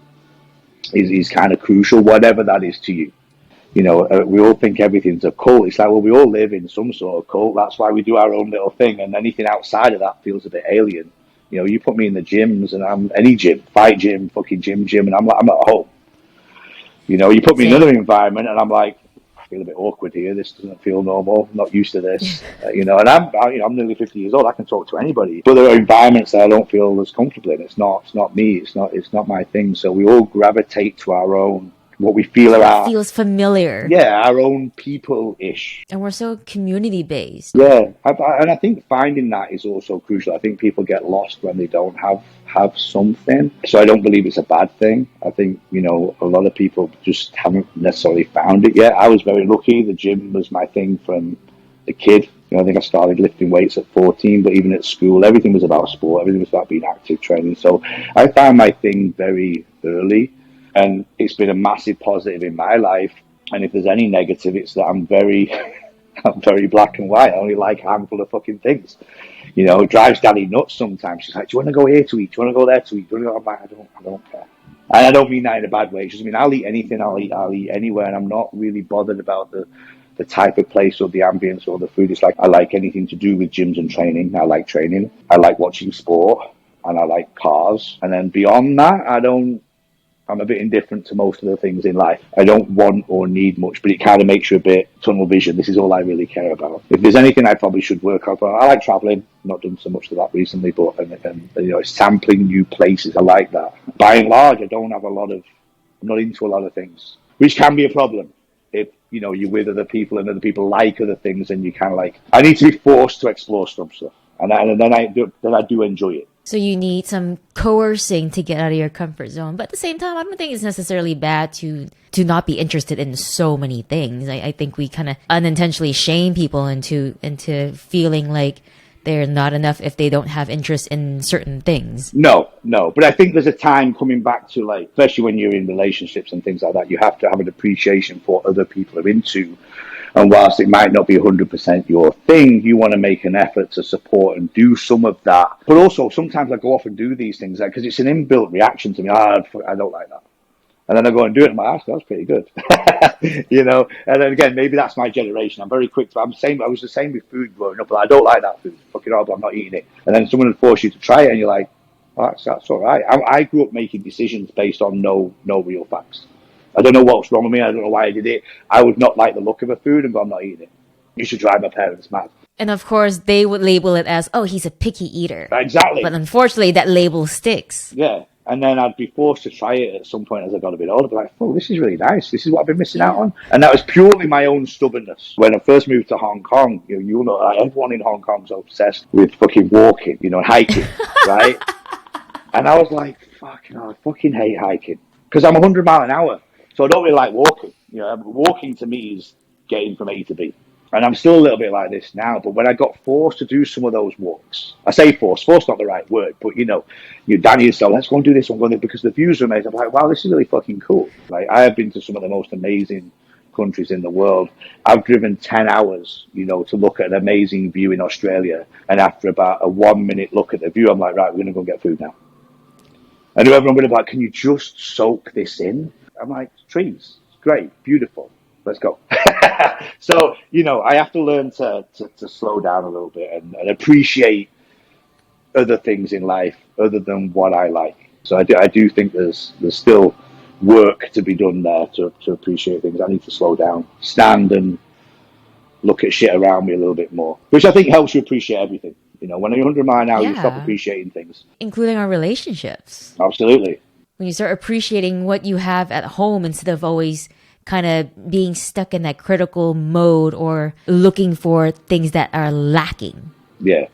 is kind of crucial, whatever that is to you. You know, we all think everything's a cult. It's like, well, we all live in some sort of cult. That's why we do our own little thing. And anything outside of that feels a bit alien. You know, you put me in the gyms and I'm any gym, fight gym, fucking gym, and I'm at home. You know, you put me in another environment and I'm like, I feel a bit awkward here. This doesn't feel normal. I'm not used to this. You know, and I'm nearly 50 years old. I can talk to anybody. But there are environments that I don't feel as comfortable in. It's not me. It's not my thing. So we all gravitate to our own, what we feel around. It feels familiar. Yeah, our own people-ish. And we're so community-based. Yeah, and I think finding that is also crucial. I think people get lost when they don't have something. So I don't believe it's a bad thing. I think, you know, a lot of people just haven't necessarily found it yet. I was very lucky. The gym was my thing from a kid. You know, I think I started lifting weights at 14, but even at school, everything was about sport. Everything was about being active, training. So I found my thing very early. And it's been a massive positive in my life. And if there's any negative, it's that I'm very black and white. I only like a handful of fucking things. You know, it drives Danny nuts sometimes. She's like, do you want to go here to eat? Do you want to go there to eat? I'm like, I don't care. And I don't mean that in a bad way. It's just, I mean, I'll eat anything. I'll eat anywhere. And I'm not really bothered about the type of place or the ambience or the food. It's like, I like anything to do with gyms and training. I like training. I like watching sport. And I like cars. And then beyond that, I'm a bit indifferent to most of the things in life. I don't want or need much, but it kind of makes you a bit tunnel vision. This is all I really care about. If there's anything I probably should work on, I like traveling. Not done so much of that recently, but and you know, sampling new places. I like that. By and large, I'm not into a lot of things, which can be a problem if, you know, you're with other people and other people like other things, and you kind of like, I need to be forced to explore some stuff, and then I do enjoy it. So you need some coercing to get out of your comfort zone. But at the same time, I don't think it's necessarily bad to not be interested in so many things. I think we kind of unintentionally shame people into feeling like they're not enough if they don't have interest in certain things. No. But I think there's a time coming back to, like, especially when you're in relationships and things like that, you have to have an appreciation for what other people are into. And whilst it might not be 100% your thing, you want to make an effort to support and do some of that. But also, sometimes I go off and do these things because it's an inbuilt reaction to me. I don't like that. And then I go and do it, and my ass, that's pretty good. You know? And then again, maybe that's my generation. I'm very quick. I was the same with food growing up. I don't like that food. Fucking horrible, I'm not eating it. And then someone would force you to try it, and you're like, oh, that's all right. I grew up making decisions based on no real facts. I don't know what's wrong with me. I don't know why I did it. I would not like the look of a food and go, I'm not eating it. You should drive my parents mad. And of course, they would label it as, oh, he's a picky eater. Exactly. But unfortunately, that label sticks. Yeah. And then I'd be forced to try it at some point as I got a bit older. I'd be like, oh, this is really nice. This is what I've been missing out on. And that was purely my own stubbornness. When I first moved to Hong Kong, you know, everyone in Hong Kong's obsessed with fucking walking, you know, and hiking, right? And I was like, I fucking hate hiking. Because I'm 100 miles an hour. So I don't really like walking. You know, walking to me is getting from A to B. And I'm still a little bit like this now. But when I got forced to do some of those walks, I say forced not the right word, but you know, Danny is so, let's go and do this one, because the views are amazing. I'm like, wow, this is really fucking cool. Like, I have been to some of the most amazing countries in the world. I've driven 10 hours, you know, to look at an amazing view in Australia. And after about a 1 minute look at the view, I'm like, right, we're going to go get food now. And everyone would be like, can you just soak this in? I'm like, trees, great, beautiful, let's go. So, you know, I have to learn to slow down a little bit and appreciate other things in life other than what I like. So I do think there's still work to be done there to appreciate things. I need to slow down, stand and look at shit around me a little bit more, which I think helps you appreciate everything. You know, when you're 100 miles an hour, you stop appreciating things. Including our relationships. Absolutely. When you start appreciating what you have at home instead of always kind of being stuck in that critical mode or looking for things that are lacking. Yeah.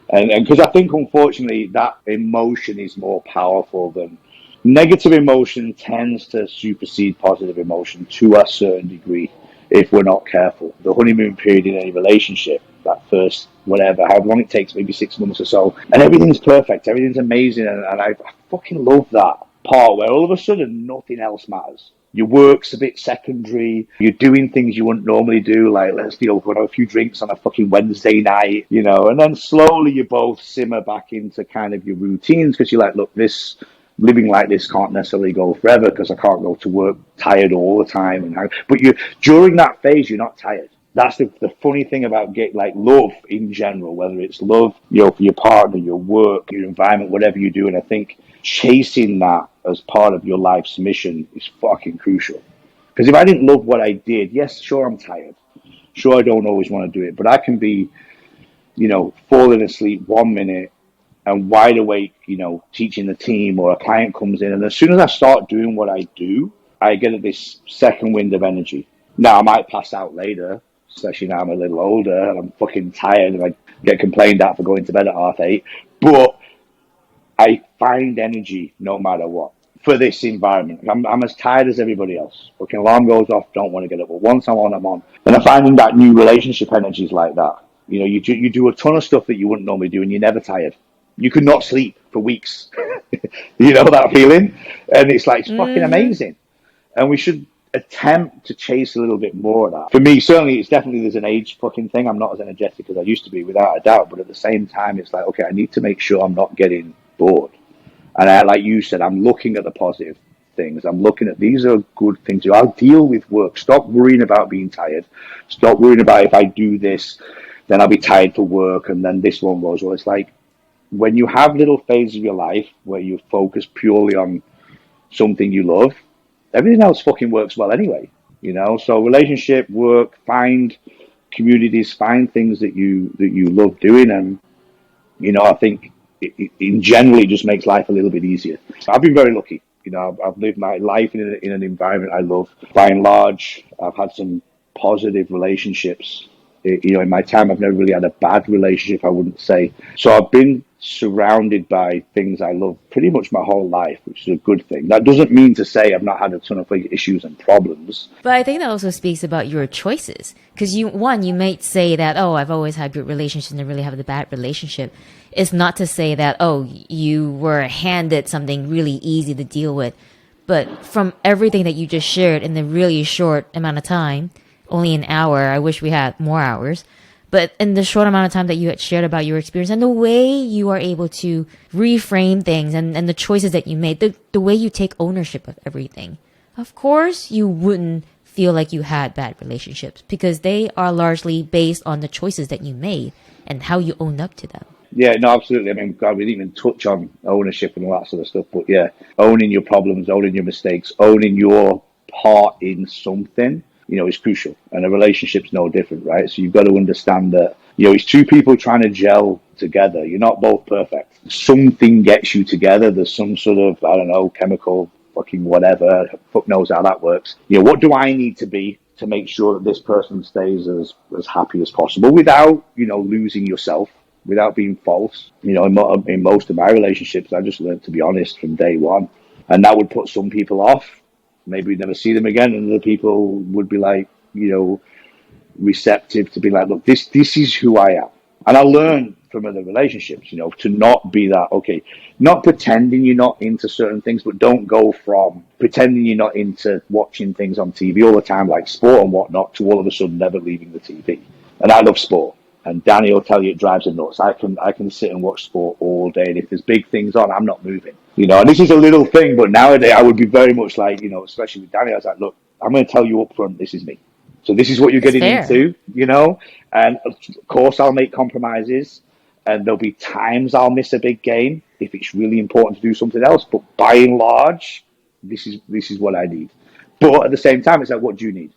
And because I think, unfortunately, that emotion is more powerful than negative emotion tends to supersede positive emotion to a certain degree if we're not careful. The honeymoon period in any relationship, that first whatever, however long it takes, maybe 6 months or so, and everything's perfect, everything's amazing, and I fucking love that part where all of a sudden nothing else matters. Your work's a bit secondary. You're doing things you wouldn't normally do, like let's go have a few drinks on a fucking Wednesday night, and then slowly you both simmer back into kind of your routines because you're like, look, this living like this can't necessarily go forever because I can't go to work tired all the time. But you during that phase, you're not tired. That's the funny thing about love in general, whether it's love, for your partner, your work, your environment, whatever you do. And I think chasing that as part of your life's mission is fucking crucial. Because if I didn't love what I did, yes, sure, I'm tired. Sure, I don't always want to do it, but I can be, falling asleep 1 minute and wide awake, teaching the team, or a client comes in. And as soon as I start doing what I do, I get this second wind of energy. Now, I might pass out later, especially now I'm a little older and I'm fucking tired and I get complained at for going to bed at 8:30. But I find energy no matter what for this environment. I'm as tired as everybody else. Fucking alarm goes off, don't want to get up. But once I'm on, I'm on. And I'm finding that new relationship energies like that. You do a ton of stuff that you wouldn't normally do and you're never tired. You could not sleep for weeks. You know that feeling? And it's like, it's fucking amazing. And we should attempt to chase a little bit more of that. For me, certainly, it's definitely there's an age fucking thing. I'm not as energetic as I used to be, without a doubt. But at the same time, it's like, okay, I need to make sure I'm not getting bored. And like you said, I'm looking at the positive things. I'm looking at these are good things. I'll deal with work. Stop worrying about being tired. Stop worrying about if I do this, then I'll be tired for work, and then this one goes well. It's like when you have little phases of your life where you focus purely on something you love, everything else fucking works well anyway, So relationship, work, find communities, find things that you love doing, and I think in general it just makes life a little bit easier. I've been very lucky. I've lived my life in an environment I love. By and large, I've had some positive relationships. In my time, I've never really had a bad relationship, I wouldn't say. So I've been surrounded by things I love pretty much my whole life, which is a good thing. That doesn't mean to say I've not had a ton of issues and problems. But I think that also speaks about your choices. Because you might say that, oh, I've always had good relationships and really have a bad relationship. It's not to say that, oh, you were handed something really easy to deal with. But from everything that you just shared in the really short amount of time, only an hour, I wish we had more hours, but in the short amount of time that you had shared about your experience and the way you are able to reframe things and the choices that you made, the way you take ownership of everything. Of course, you wouldn't feel like you had bad relationships because they are largely based on the choices that you made and how you owned up to them. Yeah, no, absolutely. I mean, God, we didn't even touch on ownership and all that sort of stuff, but yeah, owning your problems, owning your mistakes, owning your part in something, is crucial. And a relationship's no different, right? So you've got to understand that, it's two people trying to gel together. You're not both perfect. Something gets you together. There's some sort of, I don't know, chemical, fucking whatever. Fuck knows how that works. What do I need to be to make sure that this person stays as happy as possible without, losing yourself, without being false? In most of my relationships, I just learned to be honest from day one. And that would put some people off. Maybe we'd never see them again, and other people would be like, receptive to be like, look, this is who I am. And I learned from other relationships, to not be that, okay, not pretending you're not into certain things, but don't go from pretending you're not into watching things on TV all the time, like sport and whatnot, to all of a sudden never leaving the TV. And I love sport. And Danny will tell you it drives him nuts. I can sit and watch sport all day, and if there's big things on, I'm not moving. And this is a little thing, but nowadays I would be very much like, especially with Danny, I was like, look, I'm going to tell you up front, this is me. So this is what you're getting into, and of course I'll make compromises, and there'll be times I'll miss a big game if it's really important to do something else. But by and large, this is what I need. But at the same time, it's like, what do you need?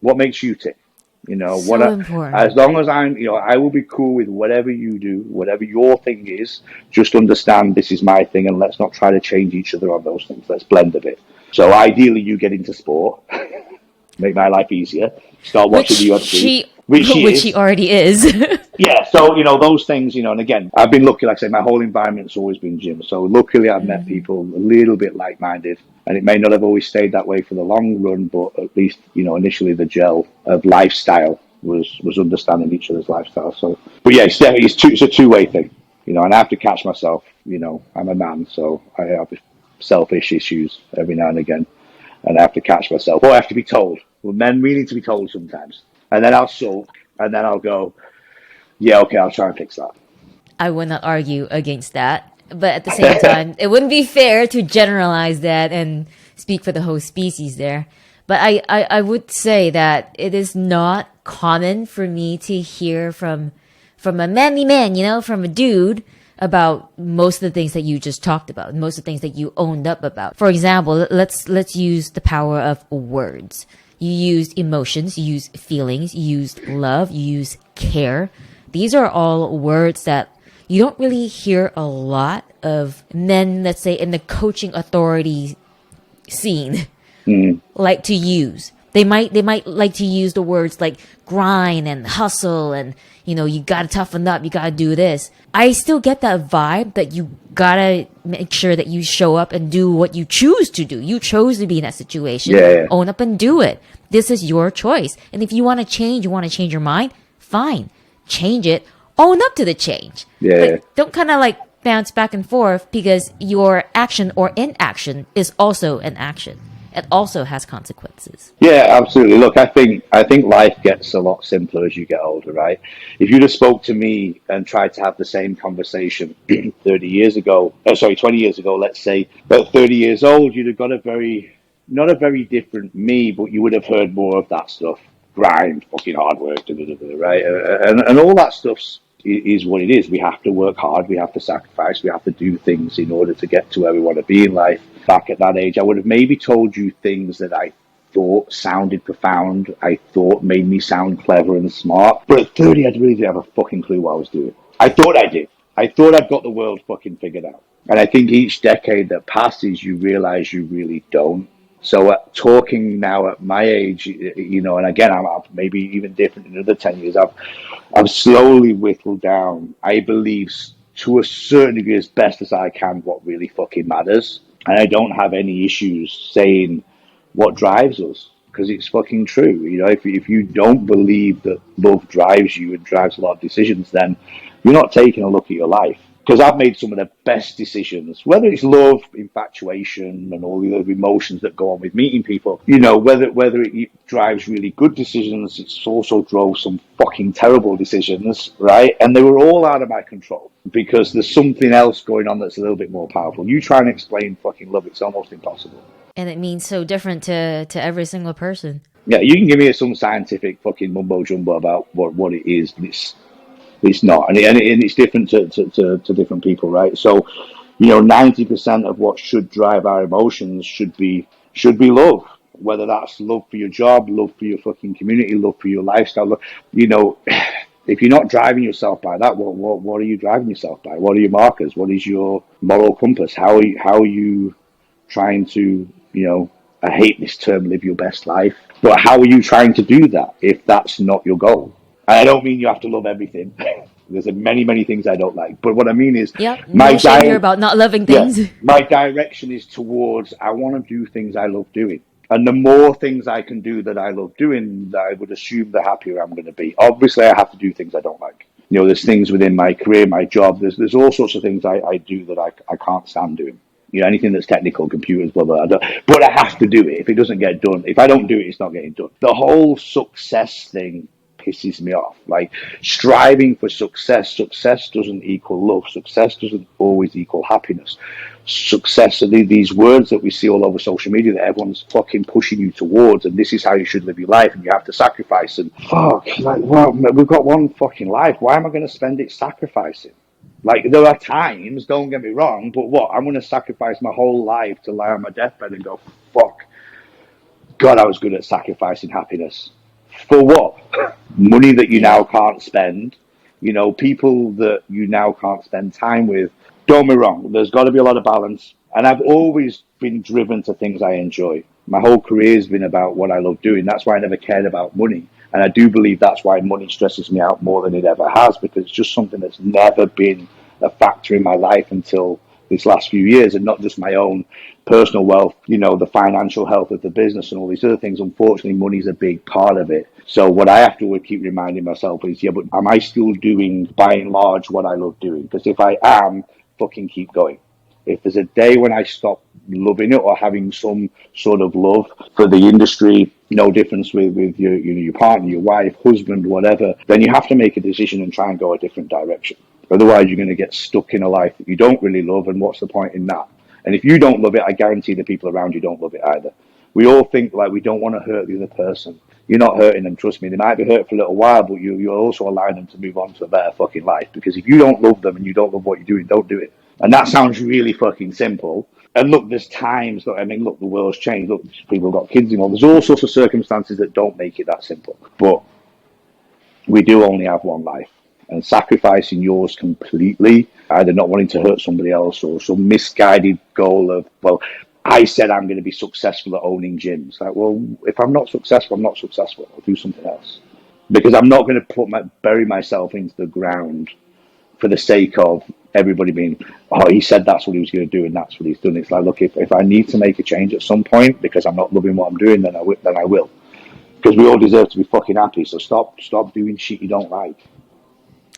What makes you tick? Important. As long as I will be cool with whatever you do, whatever your thing is. Just understand this is my thing, and let's not try to change each other on those things. Let's blend a bit. So ideally, you get into sport, make my life easier. Start watching the UFC, which she already is. Yeah, so those things, and again, I've been lucky. Like I say, my whole environment's always been gym. So luckily, I've met people a little bit like-minded, and it may not have always stayed that way for the long run, but at least initially the gel of lifestyle was understanding each other's lifestyle. So, but yeah, it's a two-way thing, and I have to catch myself. I'm a man, so I have selfish issues every now and again. And I have to catch myself, or I have to be told. Well, men really need to be told sometimes. And then I'll sulk, and then I'll go, yeah, okay, I'll try and fix that. I would not argue against that. But at the same time, it wouldn't be fair to generalize that and speak for the whole species there. But I would say that it is not common for me to hear from a manly man, from a dude about most of the things that you just talked about, most of the things that you owned up about. For example, let's use the power of words. You used emotions, you used feelings, you used love, you used care. These are all words that you don't really hear a lot of men, let's say, in the coaching authority scene like to use. They might like to use the words like grind and hustle and you gotta toughen up, you gotta do this. I still get that vibe that you gotta make sure that you show up and do what you choose to do. You chose to be in that situation. Yeah. Own up and do it. This is your choice. And if you want to change your mind, fine. Change it. Own up to the change. Yeah. But don't kind of like bounce back and forth because your action or inaction is also an action. It also has consequences. Yeah, absolutely. Look, I think life gets a lot simpler as you get older, right? If you'd have spoke to me and tried to have the same conversation 20 years ago, let's say, at 30 years old, you'd have got not a very different me, but you would have heard more of that stuff. Grind, fucking hard work, right? And all that stuff's is what it is. We have to work hard. We have to sacrifice. We have to do things in order to get to where we want to be in life. Back at that age, I would have maybe told you things that I thought sounded profound. I thought made me sound clever and smart. But at 30, I really didn't have a fucking clue what I was doing. I thought I did. I thought I'd got the world fucking figured out. And I think each decade that passes, you realize you really don't. So talking now at my age, and again, I'm maybe even different in another 10 years. I've slowly whittled down, I believe, to a certain degree, as best as I can, what really fucking matters. And I don't have any issues saying what drives us, because it's fucking true. If you don't believe that love drives you and drives a lot of decisions, then you're not taking a look at your life. Because I've made some of the best decisions, whether it's love, infatuation, and all the other emotions that go on with meeting people. Whether it drives really good decisions, it's also drove some fucking terrible decisions, right? And they were all out of my control because there's something else going on that's a little bit more powerful. You try and explain fucking love, it's almost impossible. And it means so different to every single person. Yeah, you can give me some scientific fucking mumbo jumbo about what it is, but it's not, and it's different to different people, right? So, 90% of what should drive our emotions should be love, whether that's love for your job, love for your fucking community, love for your lifestyle. If you're not driving yourself by that, what are you driving yourself by? What are your markers? What is your moral compass? How are you trying to, I hate this term, live your best life, but how are you trying to do that if that's not your goal? I don't mean you have to love everything. There's many, many things I don't like. But what I mean is, no shame here about not loving things. My direction is towards, I want to do things I love doing. And the more things I can do that I love doing, I would assume the happier I'm going to be. Obviously, I have to do things I don't like. There's things within my career, my job. There's all sorts of things I do that I can't stand doing. Anything that's technical, computers, blah, blah, blah. But I have to do it. If it doesn't get done, if I don't do it, it's not getting done. The whole success thing pisses me off. Like, striving for success doesn't equal love. Success doesn't always equal happiness. Success are these words that we see all over social media that everyone's fucking pushing you towards, and this is how you should live your life, and you have to sacrifice. And we've got one fucking life. Why am I going to spend it sacrificing? Like, there are times, don't get me wrong, but I'm going to sacrifice my whole life to lie on my deathbed and go, fuck, God, I was good at sacrificing happiness. For what? Money that you now can't spend, people that you now can't spend time with. Don't get me wrong, there's got to be a lot of balance. And I've always been driven to things I enjoy. My whole career has been about what I love doing. That's why I never cared about money. And I do believe that's why money stresses me out more than it ever has, because it's just something that's never been a factor in my life until this last few years, and not just my own personal wealth, the financial health of the business and all these other things. Unfortunately, money's a big part of it. So what I have to keep reminding myself is, but am I still doing, by and large, what I love doing? Because if I am, fucking keep going. If there's a day when I stop loving it or having some sort of love for the industry, no difference with your partner, your wife, husband, whatever, then you have to make a decision and try and go a different direction. Otherwise, you're going to get stuck in a life that you don't really love, and what's the point in that? And if you don't love it, I guarantee the people around you don't love it either. We all think like we don't want to hurt the other person. You're not hurting them, trust me. They might be hurt for a little while, but you're also allowing them to move on to a better fucking life. Because if you don't love them and you don't love what you're doing, don't do it. And that sounds really fucking simple. And look, there's times that, I mean, look, the world's changed. Look, people have got kids involved. There's all sorts of circumstances that don't make it that simple. But we do only have one life. And sacrificing yours completely, either not wanting to hurt somebody else or some misguided goal of, well, I said I'm going to be successful at owning gyms. Like, well, if I'm not successful, I'm not successful. I'll do something else. Because I'm not going to bury myself into the ground for the sake of everybody being, oh, he said that's what he was going to do and that's what he's done. It's like, look, if I need to make a change at some point because I'm not loving what I'm doing, then I will. Because we all deserve to be fucking happy. So stop doing shit you don't like.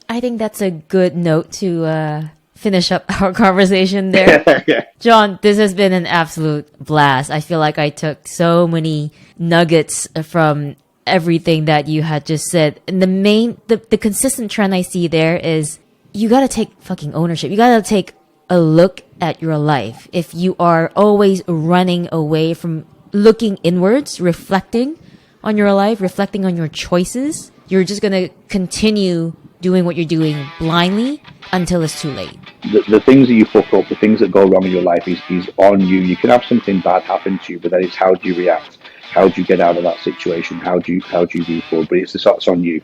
I think that's a good note to finish up our conversation there. Yeah. Jon, this has been an absolute blast. I feel like I took so many nuggets from everything that you had just said. And the consistent trend I see there is you gotta take fucking ownership. You gotta take a look at your life. If you are always running away from looking inwards, reflecting on your life, reflecting on your choices, you're just gonna continue doing what you're doing blindly until it's too late. The things that you fuck up, the things that go wrong in your life is on you. You can have something bad happen to you, but then it's how do you react? How do you get out of that situation? How do you move forward? But it's on you.